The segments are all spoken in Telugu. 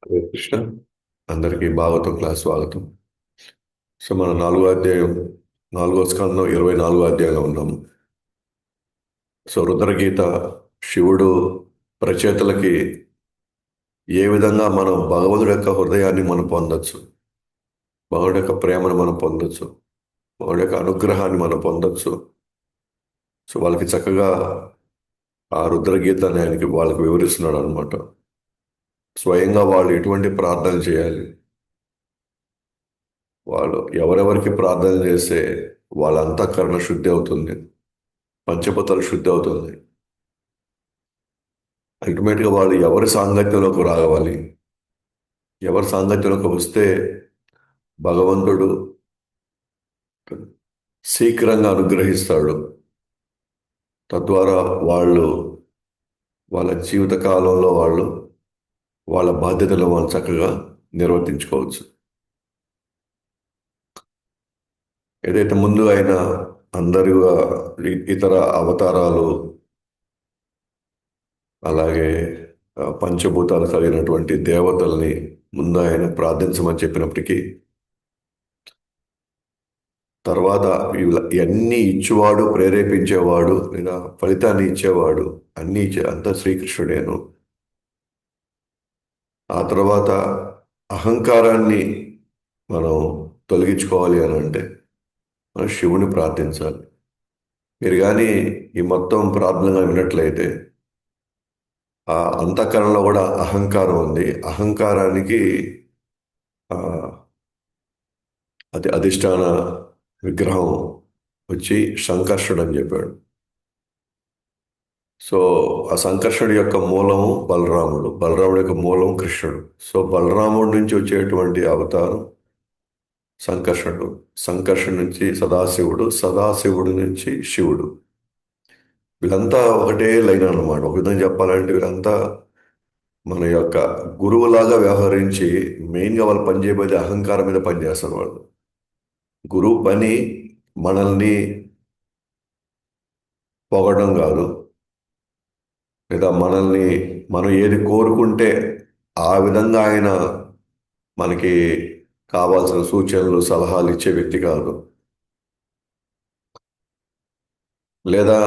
హరే కృష్ణ. అందరికీ భాగవతం క్లాస్ స్వాగతం. సో మన నాలుగో అధ్యాయం, నాలుగో స్కందం 24వ అధ్యాయంలో ఉన్నాము. సో రుద్రగీత, శివుడు ప్రచేతలకి ఏ విధంగా మనం భగవంతుడి యొక్క హృదయాన్ని మనం పొందొచ్చు, భగవంతుడి యొక్క ప్రేమను మనం పొందొచ్చు, భగవంతుడి యొక్క అనుగ్రహాన్ని మనం పొందొచ్చు. సో వాళ్ళకి చక్కగా ఆ రుద్రగీతని ఆయనకి వాళ్ళకి వివరిస్తున్నాడు అనమాట. స్వయంగా వాళ్ళు ఎటువంటి ప్రార్థన చేయాలి, వాళ్ళు ఎవరెవరికి ప్రార్థన చేస్తే వాళ్ళ అంతఃకరణ శుద్ధి అవుతుంది, పంచభూతాలు శుద్ధి అవుతుంది. అల్టిమేట్గా వాళ్ళు ఎవరి సాంగత్యంలోకి రావాలి, ఎవరి సాంగత్యంలోకి వస్తే భగవంతుడు శీఘ్రంగా అనుగ్రహిస్తాడు. తద్వారా వాళ్ళు వాళ్ళ జీవిత కాలంలో వాళ్ళ బాధ్యతలు వాళ్ళు చక్కగా నిర్వర్తించుకోవచ్చు. ఏదైతే ముందు ఆయన అందరుగా ఇతర అవతారాలు, అలాగే పంచభూతాలు కలిగినటువంటి దేవతల్ని ముందు ఆయన ప్రార్థించమని చెప్పినప్పటికీ, తర్వాత ఇవన్నీ ఇచ్చేవాడు, ప్రేరేపించేవాడు, లేదా ఫలితాన్ని ఇచ్చేవాడు, అన్నీ అంతా శ్రీకృష్ణుడేను. ఆ తర్వాత అహంకారాన్ని మనం తొలగించుకోవాలి అని అంటే మనం శివుని ప్రార్థించాలి. మీరు కానీ ఈ మొత్తం ప్రార్థనగా విన్నట్లయితే ఆ అంతఃకరణలో కూడా అహంకారం ఉంది. అహంకారానికి ఆ, అధిష్టాన విగ్రహం వచ్చి సంకర్షుడు అని చెప్పాడు. సో ఆ సంకర్షణుడి యొక్క మూలము బలరాముడు, బలరాముడి యొక్క మూలం కృష్ణుడు. సో బలరాముడి నుంచి వచ్చేటువంటి అవతారం సంకర్షణుడు, సంకర్షణ నుంచి సదాశివుడు, సదాశివుడు నుంచి శివుడు. వీళ్ళంతా ఒకటే లైన్ అన్నమాట. ఒక విధంగా చెప్పాలంటే వీళ్ళంతా మన యొక్క గురువులాగా వ్యవహరించి మెయిన్గా వాళ్ళు పనిచేయబోయే అహంకారం మీద పనిచేస్తారు వాళ్ళు. గురువు పని మనల్ని పొగడం కాదు, లేదా మనల్ని మనం ఏది కోరుకుంటే ఆ విధంగా ఆయన మనకి కావాల్సిన సూచనలు సలహాలు ఇచ్చే వ్యక్తి కాదు. లేదా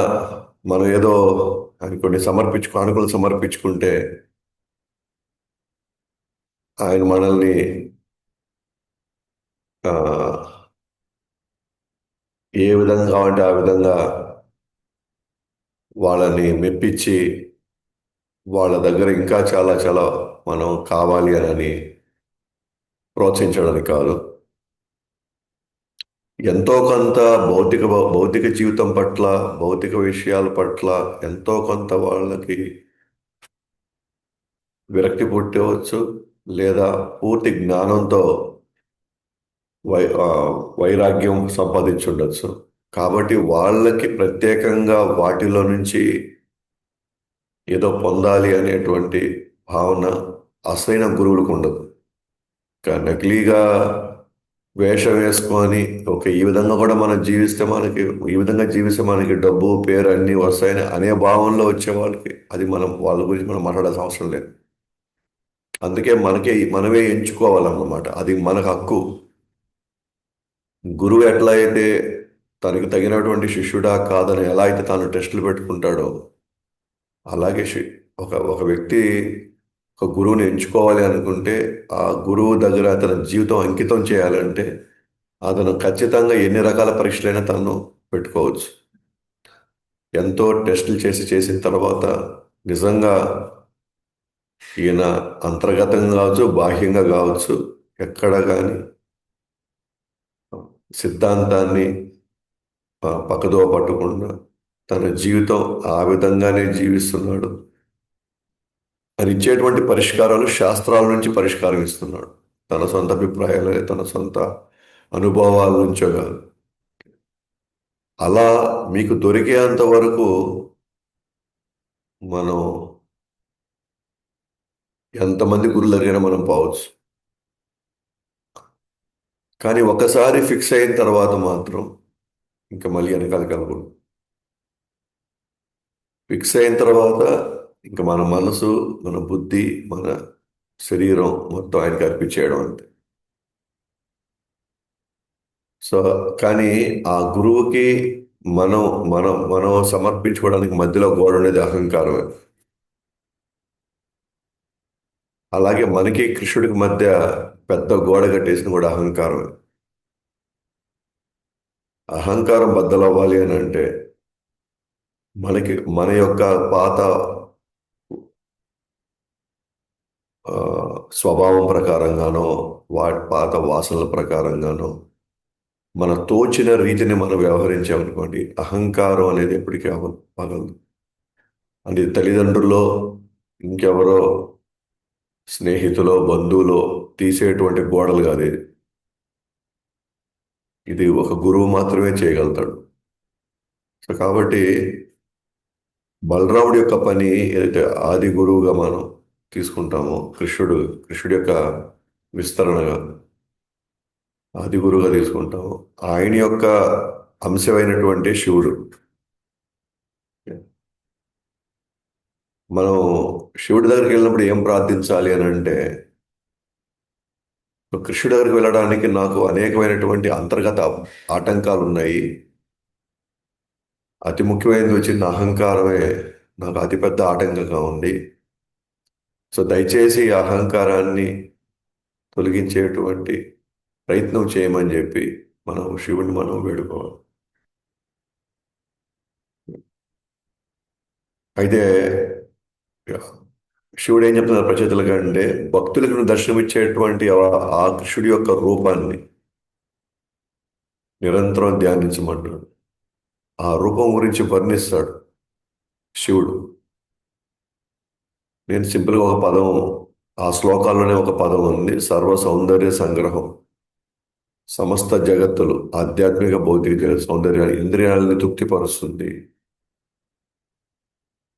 మనం ఏదో ఆయన కొన్ని కానుకలు సమర్పించుకుంటే ఆయన మనల్ని ఆ, ఏ విధంగా కావాలంటే ఆ విధంగా వాళ్ళని మెప్పించి వాళ్ళ దగ్గర ఇంకా చాలా చాలా మనం కావాలి అని ప్రోత్సహించడానికి కాదు. ఎంతో కొంత భౌతిక జీవితం పట్ల, భౌతిక విషయాల పట్ల ఎంతో కొంత వాళ్ళకి విరక్తి పుట్టవచ్చు, లేదా పూర్తి జ్ఞానంతో వై ఆ, వైరాగ్యం సంపాదించుండొచ్చు. కాబట్టి వాళ్ళకి ప్రత్యేకంగా వాటిలో నుంచి ఏదో పొందాలి అనేటువంటి భావన అసలైన గురువులకు ఉండదు. నకిలీగా వేషం వేసుకొని ఈ విధంగా కూడా మనం జీవిస్తే మనకి, ఈ విధంగా జీవిస్తే మనకి డబ్బు పేరు అన్నీ వస్తాయని అనే భావంలో వచ్చే వాళ్ళకి అది వాళ్ళ గురించి మనం మాట్లాడాల్సిన అవసరం లేదు. అందుకే మనమే ఎంచుకోవాలన్నమాట. అది మనకు హక్కు. గురువు ఎట్లా అయితే తనకి తగినటువంటి శిష్యుడా కాదని ఎలా అయితే తాను టెస్టులు పెట్టుకుంటాడో, అలాగే ఒక వ్యక్తి ఒక గురువుని ఎంచుకోవాలి అనుకుంటే ఆ గురువు దగ్గర తన జీవితం అంకితం చేయాలంటే అతను ఖచ్చితంగా ఎన్ని రకాల పరీక్షలైనా తను పెట్టుకోవచ్చు. ఎంతో టెస్టులు చేసిన తర్వాత నిజంగా ఈయన అంతర్గతంగా కావచ్చు, బాహ్యంగా కావచ్చు, ఎక్కడ కానీ సిద్ధాంతాన్ని పక్కదోవ పట్టకుండా తన జీవితం ఆ విధంగానే జీవిస్తున్నాడు అని ఇచ్చేటువంటి పరిష్కారాలు శాస్త్రాల నుంచి పరిష్కారం ఇస్తున్నాడు. తన సొంత అభిప్రాయాలే, తన సొంత అనుభవాల నుంచో కాదు. అలా మీకు దొరికేంత వరకు మనం ఎంతమంది గురువుల దగ్గర మనం పోవచ్చు. కానీ ఒకసారి ఫిక్స్ అయిన తర్వాత మాత్రం ఇంకా మళ్ళీ వెనకాలకి వెళ్ళకూడదు. ఫిక్స్ అయిన తర్వాత ఇంకా మన మనసు, మన బుద్ధి, మన శరీరం మొత్తం ఆయనకి అర్పించేయడం అంతే. సో కానీ ఆ గురువుకి మనం మనం సమర్పించుకోవడానికి మధ్యలో గోడ అనేది అహంకారమే. అలాగే మనకి కృష్ణుడికి మధ్య పెద్ద గోడ కట్టేసిన కూడా అహంకారమే. అహంకారం బద్దలవ్వాలి అని అంటే మనకి మన యొక్క పాత ఆ, స్వభావం ప్రకారంగానో వాటి పాత వాసనల ప్రకారంగానో మన తోచిన రీతిని మనం వ్యవహరించామనుకోండి, అహంకారం అనేది ఎప్పటికీ పగలదు. అది తల్లిదండ్రుల్లో, ఇంకెవరో, స్నేహితులో, బంధువులో తీసేటువంటి గోడలు కాదు ఇది. ఇది ఒక గురువు మాత్రమే చేయగలుగుతాడు. సో కాబట్టి బలరాముడి యొక్క పని ఏదైతే ఆది గురువుగా మనం తీసుకుంటామో, కృష్ణుడి యొక్క విస్తరణగా ఆది గురువుగా తీసుకుంటామో, ఆయన యొక్క అంశమైనటువంటి శివుడు. మనం శివుడి దగ్గరికి వెళ్ళినప్పుడు ఏం ప్రార్థించాలి అని అంటే, కృష్ణుడి దగ్గరికి వెళ్ళడానికి నాకు అనేకమైనటువంటి అంతర్గత ఆటంకాలు ఉన్నాయి. అతి ముఖ్యమైనది వచ్చి నా అహంకారమే నాకు అతిపెద్ద ఆటంకంగా ఉంది. సో దయచేసి ఈ అహంకారాన్ని తొలగించేటువంటి ప్రయత్నం చేయమని చెప్పి మనం శివుడిని మనం వేడుకోవాలి. అయితే శివుడు ఏం చెప్తున్నారు ప్రచేతలుగా అంటే, భక్తులకు దర్శనమిచ్చేటువంటి ఆ కృష్ణుడి యొక్క రూపాన్ని నిరంతరం ధ్యానించమంటాడు. ఆ రూపం గురించి వర్ణిస్తాడు శివుడు. నేను సింపుల్గా ఒక పదం, ఆ శ్లోకాల్లోనే ఒక పదం ఉంది: సర్వ సౌందర్య సంగ్రహం. సమస్త జగత్తులు, ఆధ్యాత్మిక భౌతిక జగత్ సౌందర్యాన్ని, ఇంద్రియాలని తృప్తిపరుస్తుంది.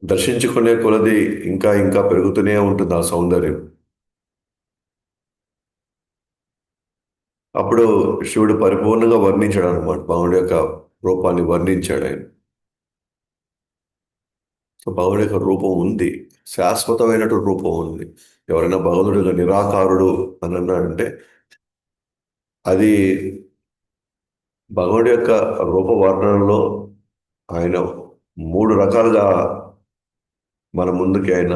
దర్శించుకునే కొలది ఇంకా ఇంకా పెరుగుతూనే ఉంటుంది ఆ సౌందర్యం. అప్పుడు శివుడు పరిపూర్ణంగా వర్ణించాడు అనమాట, భగవుడి యొక్క రూపాన్ని వర్ణించాడు ఆయన. సో భగవుడి యొక్క రూపం ఉంది, శాశ్వతమైనటువంటి రూపం ఉంది. ఎవరైనా భగవంతుడు నిరాకారుడు అని అన్నాడంటే అది భగవుడి యొక్క రూప వర్ణనలో ఆయన మూడు రకాలుగా మన ముందుకి ఆయన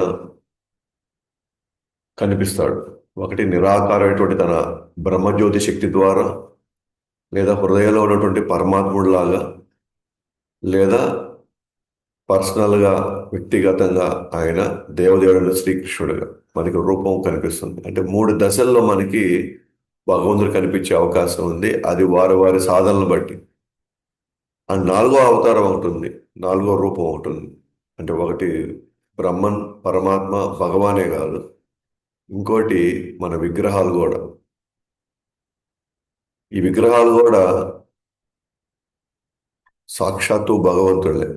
కనిపిస్తాడు. ఒకటి నిరాకారమైనటువంటి తన బ్రహ్మజ్యోతి శక్తి ద్వారా, లేదా హృదయంలో ఉన్నటువంటి పరమాత్ముడు లాగా, లేదా పర్సనల్గా వ్యక్తిగతంగా ఆయన దేవదేవుడు శ్రీకృష్ణుడుగా మనకి రూపం కనిపిస్తుంది. అంటే మూడు దశల్లో మనకి భగవంతుడు కనిపించే అవకాశం ఉంది. అది వారి వారి సాధనలు బట్టి. ఆ నాలుగో అవతారం ఉంటుంది, నాలుగో రూపం ఉంటుంది. అంటే ఒకటి బ్రహ్మన్, పరమాత్మ, భగవానే కాదు, ఇంకోటి మన విగ్రహాలు కూడా. ఈ విగ్రహాలు కూడా సాక్షాత్తు భగవంతుళ్ళే.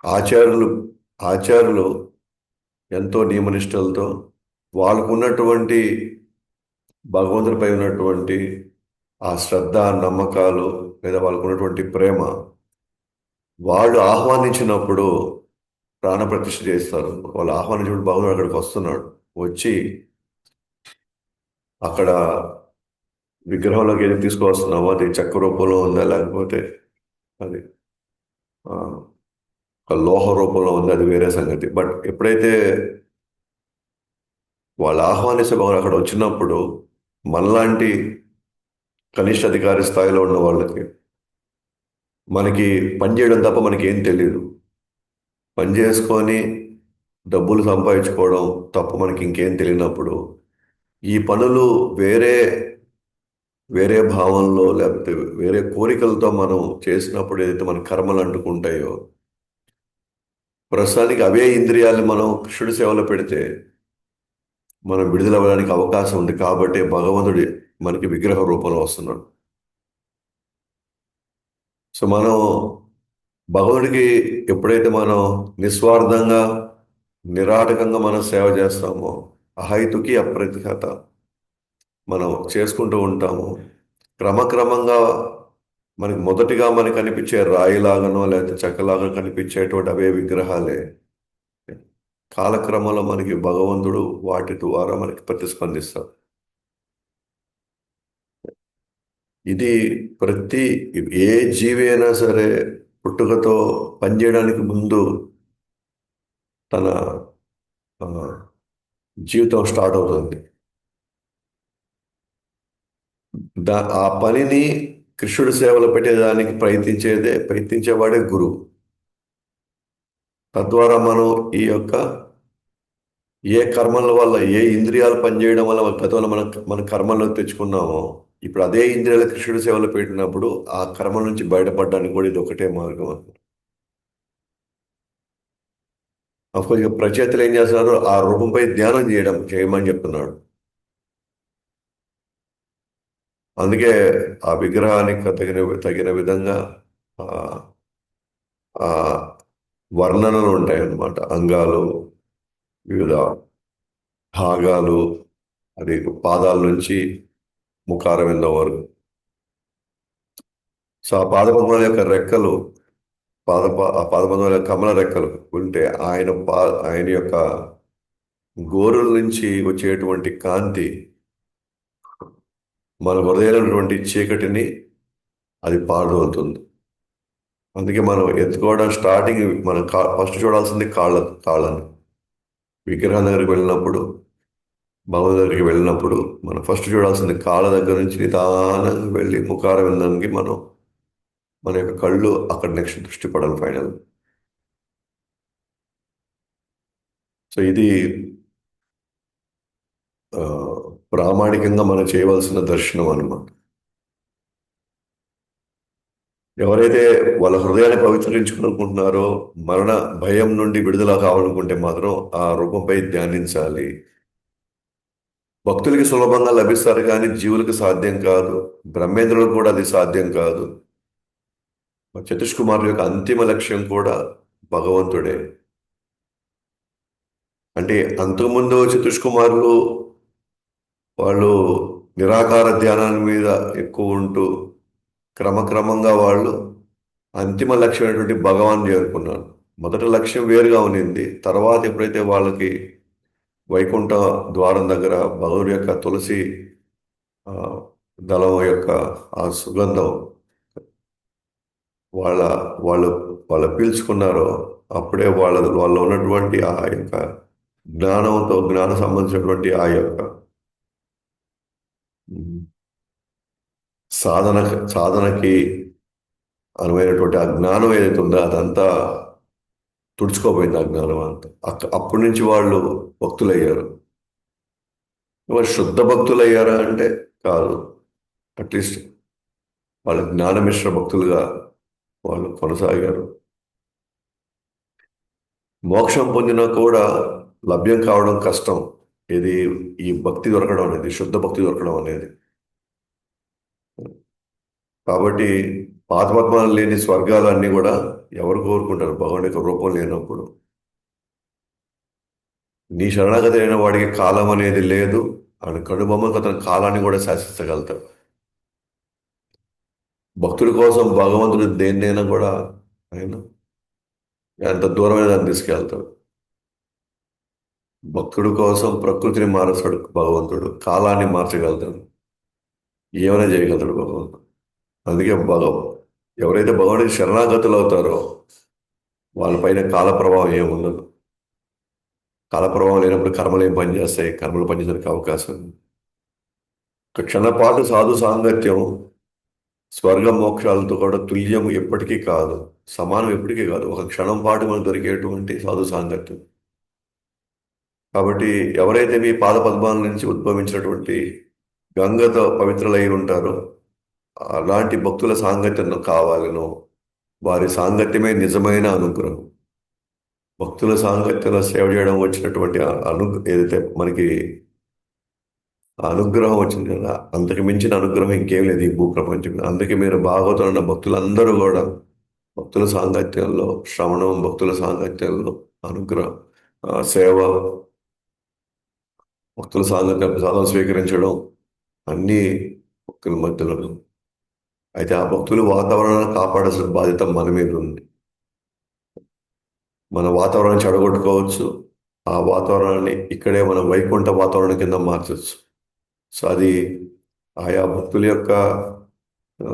ఆచార్యులు ఆచార్యులు ఎంతో నియమనిష్టలతో వాళ్ళకున్నటువంటి భగవంతుడిపై ఉన్నటువంటి ఆ శ్రద్ధ, నమ్మకాలు, లేదా వాళ్ళకున్నటువంటి ప్రేమ, వాళ్ళు ఆహ్వానించినప్పుడు ప్రాణప్రతిష్ఠ చేస్తారు. వాళ్ళు ఆహ్వానించినప్పుడు భగవంతుడు అక్కడికి వస్తున్నాడు. వచ్చి అక్కడ విగ్రహంలోకి ఏది తీసుకువస్తున్నామో అది చెక్క రూపంలో ఉందా, లేకపోతే అది ఆ, ఒక లోహ రూపంలో ఉందా, అది వేరే సంగతి. బట్ ఎప్పుడైతే వాళ్ళు ఆహ్వానిస్తే భగవాన్ అక్కడ వచ్చినప్పుడు, మనలాంటి కనిష్ట అధికారి స్థాయిలో ఉన్న వాళ్ళకి, మనకి పని చేయడం తప్ప మనకి ఏం తెలియదు. పని చేసుకొని డబ్బులు సంపాదించుకోవడం తప్ప మనకి ఇంకేం తెలియనప్పుడు, ఈ పనులు వేరే వేరే భావంలో లేకపోతే వేరే కోరికలతో మనం చేసినప్పుడు ఏదైతే మన కర్మలు అంటుకుంటాయో, ప్రస్తుతానికి అవే ఇంద్రియాలు మనం కృష్ణుడి సేవలో పెడితే మనం విడుదలవ్వడానికి అవకాశం ఉంది. కాబట్టి భగవంతుడి మనకి విగ్రహ రూపంలో వస్తున్నాడు. సో మనం భగవంతుడికి ఎప్పుడైతే మనం నిస్వార్థంగా, నిరాటకంగా మనం సేవ చేస్తామో, అహైతుకి అప్రతిహత మనం చేసుకుంటూ ఉంటాము, క్రమక్రమంగా మనకి మొదటిగా మనకి కనిపించే రాయిలాగానో లేకపోతే చెక్కలాగా కనిపించేటువంటి అవే విగ్రహాలే కాలక్రమంలో మనకి భగవంతుడు వాటి ద్వారా మనకి ప్రతిస్పందిస్తాడు. ఇది ప్రతి ఏ జీవి అయినా సరే పుట్టుకతో పనిచేయడానికి ముందు తన ఆ, జీవితం స్టార్ట్ అవుతుంది. ఆ పనిని కృష్ణుడి సేవలో పెట్టేదానికి ప్రయత్నించేవాడే గురువు. తద్వారా మనం ఈ యొక్క ఏ కర్మల వల్ల ఏ ఇంద్రియాలు పనిచేయడం వల్ల గతంలో మన కర్మల్లో తెచ్చుకున్నామో ఇప్పుడు అదే ఇంద్రియాల కృష్ణుడి సేవలో పెట్టినప్పుడు ఆ కర్మ నుంచి బయటపడడానికి కూడా ఇది ఒకటే మార్గం. అఫ్కోర్స్ ఇక ప్రచేతలు ఏం చేస్తున్నారు, ఆ రూపంపై ధ్యానం చేయమని చెప్తున్నాడు. అందుకే ఆ విగ్రహానికి తగిన తగిన విధంగా ఆ ఆ వర్ణనలు ఉంటాయి అన్నమాట. అంగాలు, వివిధ భాగాలు, అది పాదాల నుంచి ముఖారవిందం వరకు. సో ఆ పాదపద్మాల యొక్క రెక్కలు, ఆ పాదపద్మాల యొక్క కమల రెక్కలు ఉంటే ఆయన యొక్క గోరుల నుంచి వచ్చేటువంటి కాంతి మన హృదయమైనటువంటి చీకటిని అది పారదోలుతుంది. అందుకే మనం ఎత్తుకోవడం స్టార్టింగ్ మనం ఫస్ట్ చూడాల్సింది కాళ్ళని. విగ్రహం దగ్గరికి వెళ్ళినప్పుడు, భగవంతుడి దగ్గరికి వెళ్ళినప్పుడు మనం ఫస్ట్ చూడాల్సింది కాళ్ళ దగ్గర నుంచి నిదానంగా వెళ్ళి ముఖార విందానికి మన యొక్క కళ్ళు అక్కడ నెక్స్ట్ దృష్టి పడాలి ఫైనల్. సో ఇది ఆ, ప్రామాణికంగా మనం చేయవలసిన దర్శనం అన్నమాట. ఎవరైతే వాళ్ళ హృదయాన్ని పవిత్రించుకోవాలనుకుంటున్నారో, మరణ భయం నుండి విడుదల కావాలనుకుంటే మాత్రం ఆ రూపంపై ధ్యానించాలి. భక్తులకి సులభంగా లభిస్తారు కానీ జీవులకు సాధ్యం కాదు. బ్రహ్మేంద్రులకు కూడా అది సాధ్యం కాదు. చతుష్కుమారుల యొక్క అంతిమ లక్ష్యం కూడా భగవంతుడే. అంటే అంతకుముందు చతుష్కుమారులు వాళ్ళు నిరాకార ధ్యానాల మీద ఎక్కువ ఉంటూ క్రమక్రమంగా వాళ్ళు అంతిమ లక్ష్యమైనటువంటి భగవాన్ చేరుకున్నారు. మొదటి లక్ష్యం వేరుగా ఉన్నింది. తర్వాత ఎప్పుడైతే వాళ్ళకి వైకుంఠ ద్వారం దగ్గర భగవుడి యొక్క తులసి ఆ, దళం యొక్క ఆ సుగంధం వాళ్ళ వాళ్ళు వాళ్ళు పీల్చుకున్నారో అప్పుడే వాళ్ళ ఉన్నటువంటి ఆ యొక్క జ్ఞానం సంబంధించినటువంటి ఆ యొక్క ఉమ్, సాధన సాధనకి అనువైనటువంటి ఆ జ్ఞానం ఏదైతే ఉందో అదంతా తుడుచుకోపోయింది. ఆ జ్ఞానం అంతా అప్పటి నుంచి వాళ్ళు భక్తులయ్యారు. మరి శుద్ధ భక్తులయ్యారా అంటే కాదు. అట్లీస్ట్ వాళ్ళ జ్ఞానమిశ్ర భక్తులుగా వాళ్ళు కొనసాగారు. మోక్షం పొందినా కూడా లభ్యం కావడం కష్టం. ఇది ఈ భక్తి దొరకడం అనేది, శుద్ధ భక్తి దొరకడం అనేది. కాబట్టి పాతపద్మాలు లేని స్వర్గాలన్నీ కూడా ఎవరు కోరుకుంటారు భగవాన్ యొక్క రూపం లేనప్పుడు? నీ శరణాగతి అయిన వాడికి కాలం అనేది లేదు. ఆయన కనుబొమ్మకు అతని కాలాన్ని కూడా శాసించగలుగుతాడు. భక్తుడి కోసం భగవంతుడు దేన్నైనా కూడా ఆయన ఎంత దూరమైన దాన్ని తీసుకెళ్తాడు. భక్తుడి కోసం ప్రకృతిని మారుస్తాడు భగవంతుడు, కాలాన్ని మార్చగలుగుతాడు, ఏమైనా చేయగలుగుతాడు భగవంతుడు. అందుకే ఎవరైతే భగవానికి శరణాగతులు అవుతారో వాళ్ళపైన కాల ప్రభావం ఏముండదు. కాల ప్రభావం లేనప్పుడు కర్మలు ఏం పనిచేస్తాయి? కర్మలు పనిచేయడానికి అవకాశం ఉంది. ఒక క్షణపాటు సాధు సాంగత్యం స్వర్గ మోక్షాలతో కూడా తుల్యం ఎప్పటికీ కాదు, సమానం ఎప్పటికీ కాదు. ఒక క్షణం పాటు మనకు దొరికేటువంటి సాధు సాంగత్యం. కాబట్టి ఎవరైతే మీ పాద పద్మాల నుంచి ఉద్భవించినటువంటి గంగతో పవిత్రులై ఉంటారో అలాంటి భక్తుల సాంగత్యం కావాలను, వారి సాంగత్యమే నిజమైన అనుగ్రహం. భక్తుల సాంగత్యంలో సేవ చేయడం వచ్చినటువంటి ఏదైతే మనకి ఆ అనుగ్రహం వచ్చింది కదా, అంతకు మించిన అనుగ్రహం ఇంకేం లేదు ఈ భూప్రపంచం మీద. అందుకే మీరు భాగవతం ఉన్న భక్తులందరూ కూడా భక్తుల సాంగత్యంలో శ్రవణం, భక్తుల సాంగత్యంలో అనుగ్రహం, సేవ, భక్తుల సాంగత్యం ప్రసాదం స్వీకరించడం అన్నీ భక్తుల మధ్యలో. అయితే ఆ భక్తులు వాతావరణాన్ని కాపాడాల్సిన బాధ్యత మన మీద ఉంది. మన వాతావరణం చెడగొట్టుకోవచ్చు, ఆ వాతావరణాన్ని ఇక్కడే మనం వైకుంఠ వాతావరణం కింద మార్చొచ్చు. సో అది ఆయా భక్తుల యొక్క ఆ,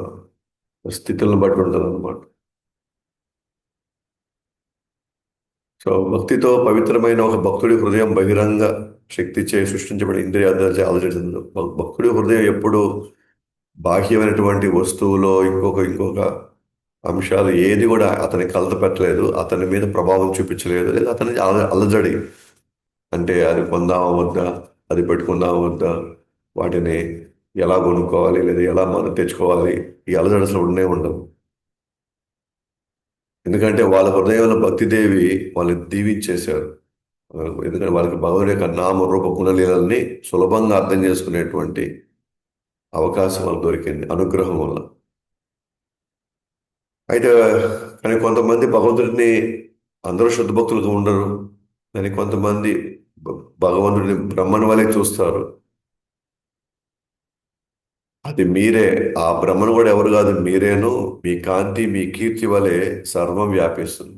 స్థితులను బట్టి ఉంటుంది అనమాట. సో భక్తితో పవిత్రమైన ఒక భక్తుడి హృదయం బహిరంగ శక్తిచే సృష్టించబడిన ఇంద్రియార్థాలచే ఆలోచించదు. భక్తుడి హృదయం ఎప్పుడు బాహ్యమైనటువంటి వస్తువులో ఇంకొక అంశాలు ఏది కూడా అతని కలత పెట్టలేదు, అతని మీద ప్రభావం చూపించలేదు, లేదా అతని అలజడి అంటే అది కొందామా వద్దా, అది పెట్టుకుందామా వద్దా, వాటిని ఎలా కొనుక్కోవాలి లేదా ఎలా మనం తెచ్చుకోవాలి, ఈ అలజడి అసలు ఉండనే ఉండవు. ఎందుకంటే వాళ్ళ హృదయంలో భక్తిదేవి వాళ్ళని దీవించేశారు. ఎందుకంటే వాళ్ళకి భగవాన్ యొక్క నామ రూప గుణలీలల్ని సులభంగా అర్థం చేసుకునేటువంటి అవకాశం వాళ్ళకి దొరికింది అనుగ్రహం వల్ల. అయితే కానీ కొంతమంది భగవంతుడిని, అందరూ శుద్ధ భక్తులుగా ఉండరు, కానీ కొంతమంది భగవంతుడిని బ్రహ్మన్ వలె చూస్తారు. అది మీరే. ఆ బ్రహ్మను కూడా ఎవరు కాదు, మీరేను. మీ కాంతి మీ కీర్తి వలె సర్వం వ్యాపిస్తుంది.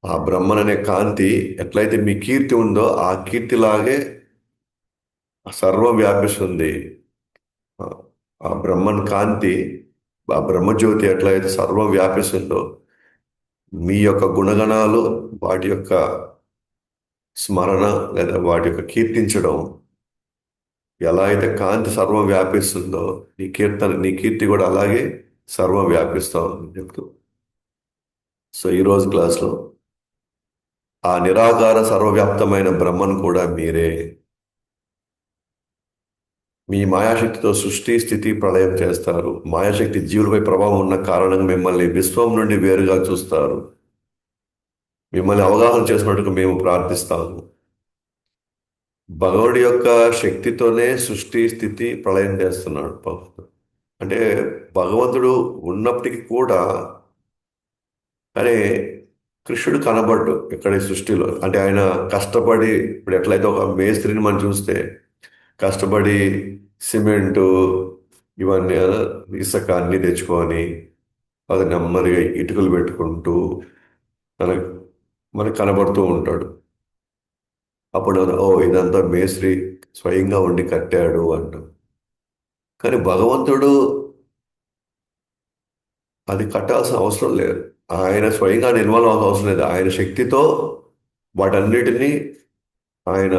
ఆ బ్రహ్మన్ అనే కాంతి ఎట్లయితే మీ కీర్తి ఉందో ఆ కీర్తిలాగే సర్వం వ్యాపిస్తుంది. ఆ ఆ బ్రహ్మన్ కాంతి, ఆ బ్రహ్మజ్యోతి ఎట్లయితే సర్వం వ్యాపిస్తుందో మీ యొక్క గుణగణాలు, వాటి యొక్క స్మరణ లేదా వాటి యొక్క కీర్తించడం ఎలా అయితే కాంతి సర్వం వ్యాపిస్తుందో నీ కీర్తి కూడా అలాగే సర్వం వ్యాపిస్తా ఉంది చెప్తూ. సో ఈరోజు క్లాస్లో ఆ నిరాకార సర్వవ్యాప్తమైన బ్రహ్మను కూడా మీరే. మీ మాయాశక్తితో సృష్టి స్థితి ప్రళయం చేస్తారు. మాయాశక్తి జీవులపై ప్రభావం ఉన్న కారణంగా మిమ్మల్ని విశ్వం నుండి వేరుగా చూస్తారు. మిమ్మల్ని అవగాహన చేసుకున్నట్టుగా మేము ప్రార్థిస్తాము. భగవుడి యొక్క శక్తితోనే సృష్టి స్థితి ప్రళయం చేస్తున్నాడు భగవంతుడు. అంటే భగవంతుడు ఉన్నప్పటికీ కూడా, కానీ కృష్ణుడు కనబడ్డు ఇక్కడ ఈ సృష్టిలో. అంటే ఆయన కష్టపడి, ఇప్పుడు ఎట్లయితే ఒక మేస్త్రిని మనం చూస్తే కష్టపడి సిమెంటు ఇవన్నీ ఇసుక అన్ని తెచ్చుకొని అది నెమ్మదిగా ఇటుకలు పెట్టుకుంటూ మనకు మనకు కనబడుతూ ఉంటాడు. అప్పుడు ఓ ఇదంతా మేస్త్రి స్వయంగా ఉండి కట్టాడు అంటాం. కానీ భగవంతుడు అది కట్టాల్సిన అవసరం లేదు. ఆయన స్వయంగా ఇన్వాల్వ్ అవ్వాల్సిన అవసరం లేదు. ఆయన శక్తితో వాటన్నిటినీ ఆయన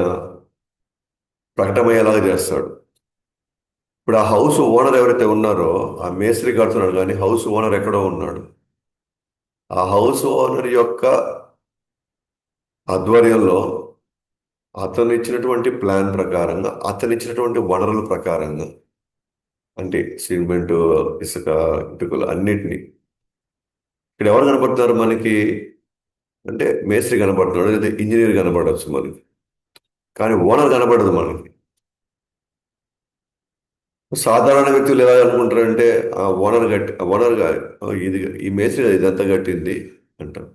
ప్రకటమయ్యేలాగా చేస్తాడు. ఇప్పుడు ఆ హౌస్ ఓనర్ ఎవరైతే ఉన్నారో, ఆ మేస్త్రి కడుతున్నాడు కానీ హౌస్ ఓనర్ ఎక్కడో ఉన్నాడు. ఆ హౌస్ ఓనర్ యొక్క ఆధ్వర్యంలో అతను ఇచ్చినటువంటి ప్లాన్ ప్రకారంగా, అతను ఇచ్చినటువంటి వనరుల ప్రకారంగా, అంటే సిమెంటు, ఇసుక, ఇటుకలు అన్నిటినీ ఇక్కడ ఎవరు కనపడుతున్నారు మనకి అంటే మేస్త్రి కనపడుతున్నాడు లేదా ఇంజనీర్ కనపడవచ్చు మనకి, కానీ ఓనర్ కనపడదు మనకి. సాధారణ వ్యక్తులు ఎలా అనుకుంటారంటే ఆ ఓనర్ ఇది ఈ మేస్త్రి కదా ఇదంతా కట్టింది అంటారు.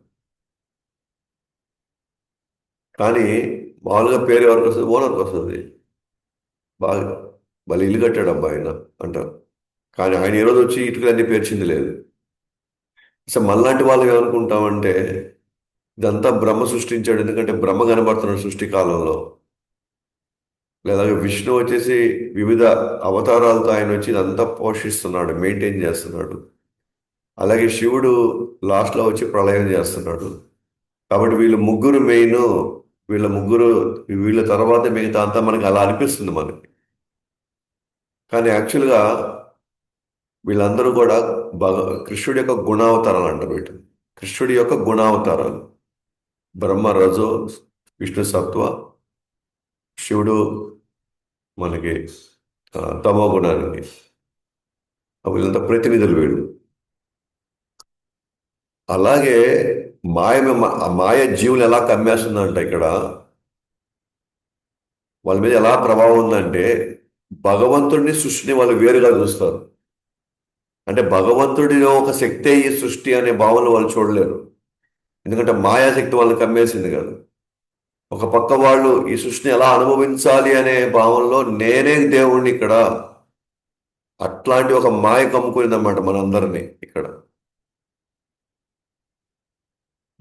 కానీ మామూలుగా పేరు ఎవరికి వస్తుంది? ఓనర్కి వస్తుంది. బాగా వాళ్ళు ఇల్లు కట్టాడు అబ్బా ఆయన అంటారు. కానీ ఆయన ఈరోజు వచ్చి ఇటుకలన్నీ పేర్చింది లేదు. అసలు మనలాంటి వాళ్ళు ఏమనుకుంటామంటే ఇదంతా బ్రహ్మ సృష్టించాడు, ఎందుకంటే బ్రహ్మ కనబడుతున్నాడు సృష్టి కాలంలో. లేదా విష్ణు వచ్చేసి వివిధ అవతారాలతో ఆయన వచ్చి ఇదంతా పోషిస్తున్నాడు, మెయింటైన్ చేస్తున్నాడు. అలాగే శివుడు లాస్ట్లో వచ్చి ప్రళయం చేస్తున్నాడు. కాబట్టి వీళ్ళు ముగ్గురు మెయిన్, వీళ్ళ తర్వాత మిగతా అంతా మనకి అలా అనిపిస్తుంది మనకి. కానీ యాక్చువల్గా వీళ్ళందరూ కూడా భగ కృష్ణుడి యొక్క గుణావతారాలు అంటారు వీటిని. కృష్ణుడి యొక్క గుణావతారాలు బ్రహ్మ రజో, విష్ణు సత్వ, శివుడు మనకి తమో గుణానికి. వీళ్ళంతా ప్రతినిధులు వీళ్ళు. అలాగే మాయ జీవులు ఎలా కమ్మేస్తుందంట ఇక్కడ, వాళ్ళ మీద ఎలా ప్రభావం ఉందంటే భగవంతుడిని సృష్టిని వాళ్ళు వేరుగా చూస్తారు. అంటే భగవంతుడిలో ఒక శక్తే ఈ సృష్టి అనే భావనలు వాళ్ళు చూడలేరు. ఎందుకంటే మాయాశక్తి వాళ్ళని కమ్మేసింది కదా. ఒక పక్క వాళ్ళు ఈ సృష్టిని ఎలా అనుభవించాలి అనే భావనలో నేనే దేవుణ్ణి ఇక్కడ, అట్లాంటి ఒక మాయ కమ్ముకునిందన్నమాట మనందరినీ ఇక్కడ.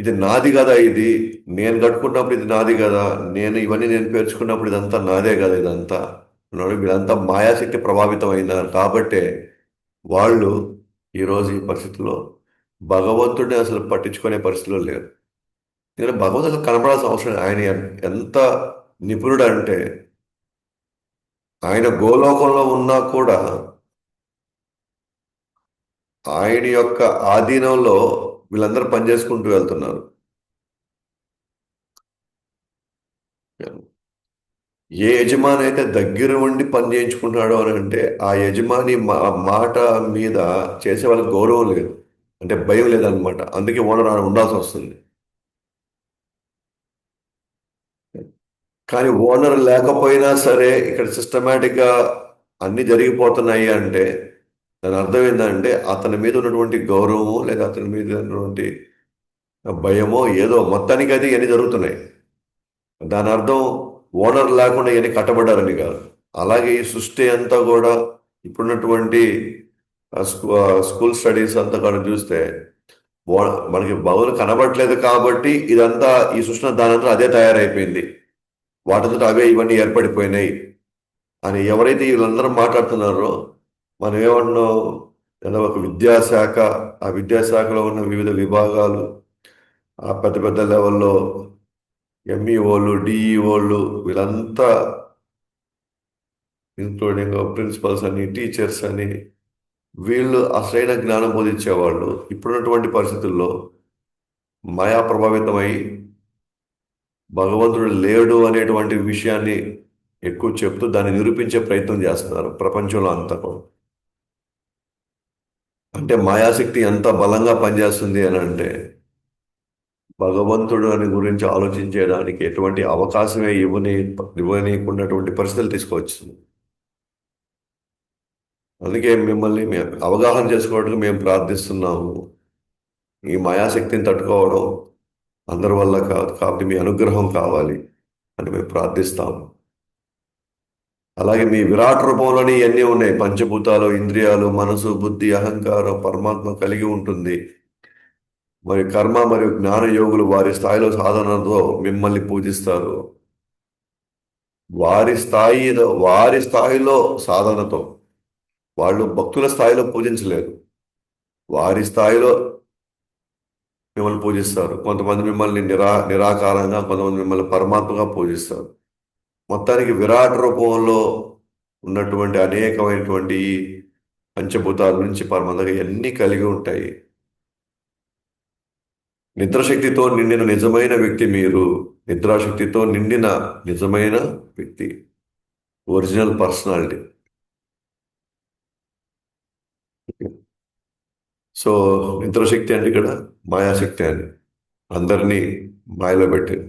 ఇది నాది కదా ఇది, నేను కట్టుకున్నప్పుడు ఇది నాది కదా, ఇవన్నీ నేను పేర్చుకున్నప్పుడు ఇదంతా నాదే కదా ఇదంతా అన్నాడు. వీళ్ళంతా మాయాశక్తి ప్రభావితం అయినారు కాబట్టే వాళ్ళు ఈరోజు ఈ పరిస్థితుల్లో భగవంతుడిని అసలు పట్టించుకునే పరిస్థితిలో లేరు. ఎందుకంటే భగవంతుడు అసలు కనపడాల్సిన అవసరం లేదు. ఆయన ఎంత నిపుణుడు అంటే ఆయన గోలోకంలో ఉన్నా కూడా ఆయన యొక్క ఆధీనంలో వీళ్ళందరూ పనిచేసుకుంటూ వెళ్తున్నారు. ఏ యజమాని అయితే దగ్గర ఉండి పని చేయించుకుంటున్నాడో అని అంటే ఆ యజమాని మాట మీద చేసే వాళ్ళకి గౌరవం లేదు, అంటే భయం లేదనమాట. అందుకే ఓనర్ ఆడ ఉండాల్సి వస్తుంది. కానీ ఓనర్ లేకపోయినా సరే ఇక్కడ సిస్టమేటిక్గా అన్ని జరిగిపోతున్నాయి అంటే దాని అర్థం ఏంటంటే అతని మీద ఉన్నటువంటి గౌరవము లేదా అతని మీద ఉన్నటువంటి భయమో ఏదో మొత్తానికి అయితే ఇవన్నీ జరుగుతున్నాయి. దాని అర్థం ఓనర్ లేకుండా ఇవన్నీ కట్టబడ్డారని కాదు. అలాగే ఈ సృష్టి అంతా కూడా ఇప్పుడున్నటువంటి స్కూల్ స్టడీస్ అంతా కూడా చూస్తే మనకి భవనం కనబడట్లేదు కాబట్టి ఇదంతా ఈ సృష్టి దానంతా అదే తయారైపోయింది, వాటితో అవే ఇవన్నీ ఏర్పడిపోయినాయి అని ఎవరైతే వీళ్ళందరూ మాట్లాడుతున్నారో మనం ఏమన్నాం, ఏదో ఒక విద్యాశాఖ, ఆ విద్యాశాఖలో ఉన్న వివిధ విభాగాలు, ఆ పెద్ద పెద్ద లెవెల్లో ఎంఈఓలు డిఈఓలు వీళ్ళంతా, ఇంక్లూడింగ్ ప్రిన్సిపల్స్ అని టీచర్స్ అని, వీళ్ళు అసలైన జ్ఞానం బోధించేవాళ్ళు ఇప్పుడున్నటువంటి పరిస్థితుల్లో మాయా ప్రభావితమై భగవంతుడు లేడు అనేటువంటి విషయాన్ని ఎక్కువ చెప్తూ దాన్ని నిరూపించే ప్రయత్నం చేస్తున్నారు ప్రపంచంలో అంతా కూడా. అంటే మాయాశక్తి ఎంత బలంగా పనిచేస్తుంది అని అంటే భగవంతుడు అని గురించి ఆలోచించడానికి ఎటువంటి అవకాశమే ఇవ్వనీయకున్నటువంటి పరిస్థితులు తీసుకొచ్చింది. అందుకే మిమ్మల్ని మేము అవగాహన చేసుకోవడానికి మేము ప్రార్థిస్తున్నాము. ఈ మాయాశక్తిని తట్టుకోవడం అందరి వల్ల కాదు కాబట్టి మీ అనుగ్రహం కావాలి అని మేము ప్రార్థిస్తాము. అలాగే మీ విరాట్ రూపంలోనే ఇవన్నీ ఉన్నాయి, పంచభూతాలు, ఇంద్రియాలు, మనసు, బుద్ధి, అహంకారం పరమాత్మ కలిగి ఉంటుంది. మరి కర్మ మరియు జ్ఞాన యోగులు వారి స్థాయిలో సాధనతో మిమ్మల్ని పూజిస్తారు. వారి స్థాయిలో సాధనతో, వాళ్ళు భక్తుల స్థాయిలో పూజించలేరు, వారి స్థాయిలో మిమ్మల్ని పూజిస్తారు. కొంతమంది మిమ్మల్ని నిరాకారంగా, కొంతమంది మిమ్మల్ని పరమాత్మగా పూజిస్తారు. మొత్తానికి విరాట్ రూపంలో ఉన్నటువంటి అనేకమైనటువంటి ఈ పంచభూతాల నుంచి పరమాత్మగా ఇవన్నీ కలిగి ఉంటాయి. నిద్రశక్తితో నిండిన నిజమైన వ్యక్తి మీరు, నిద్రాశక్తితో నిండిన నిజమైన వ్యక్తి, ఒరిజినల్ పర్సనాలిటీ. సో నిద్రశక్తి అంటే ఇక్కడ మాయాశక్తి అని అందరినీ మాయలో పెట్టింది.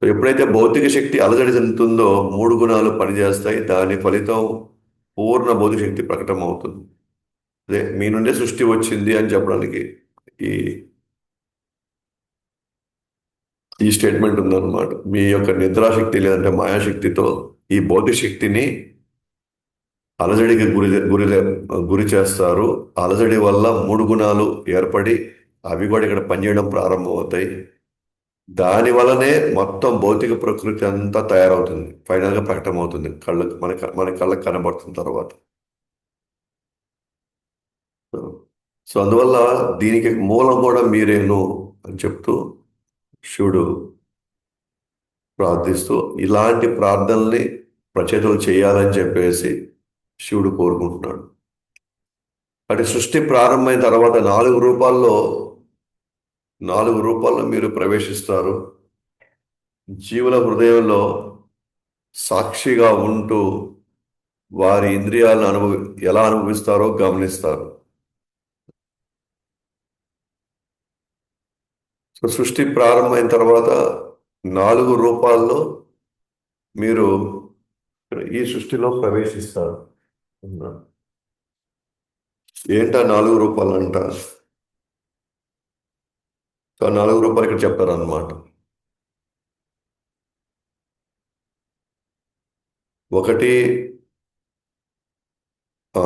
సో ఎప్పుడైతే భౌతిక శక్తి అలజడి చెందుతుందో మూడు గుణాలు పనిచేస్తాయి, దాని ఫలితం పూర్ణ భౌతిక శక్తి ప్రకటన అవుతుంది. అదే మీ నుండే సృష్టి వచ్చింది అని చెప్పడానికి ఈ ఈ స్టేట్మెంట్ ఉందన్నమాట. మీ యొక్క నిద్రాశక్తి లేదంటే మాయాశక్తితో ఈ భౌతిక శక్తిని అలజడికి గురి చేస్తారు. అలజడి వల్ల మూడు గుణాలు ఏర్పడి అవి కూడా ఇక్కడ పనిచేయడం ప్రారంభమవుతాయి. దాని వల్లనే మొత్తం భౌతిక ప్రకృతి అంతా తయారవుతుంది, ఫైనల్గా ప్రకటమవుతుంది కళ్ళకు, మన కళ్ళకు కనబడుతున్న తర్వాత. సో అందువల్ల దీనికి మూలం కూడా మీరేను అని చెప్తూ శివుడు ప్రార్థిస్తూ ఇలాంటి ప్రార్థనల్ని ప్రచేతలు చేయాలని చెప్పేసి శివుడు కోరుకుంటున్నాడు. అంటే సృష్టి ప్రారంభమైన తర్వాత నాలుగు రూపాల్లో మీరు ప్రవేశిస్తారు. జీవుల హృదయంలో సాక్షిగా ఉంటూ వారి ఇంద్రియాలను ఎలా అనుభవిస్తారో గమనిస్తారు. సో సృష్టి ప్రారంభమైన తర్వాత 4 రూపాల్లో మీరు ఈ సృష్టిలో ప్రవేశిస్తారు. ఏంటా 4 రూపాయలంట? సో 4 రూపాయలు ఇక్కడ చెప్తారన్నమాట. ఒకటి ఆ,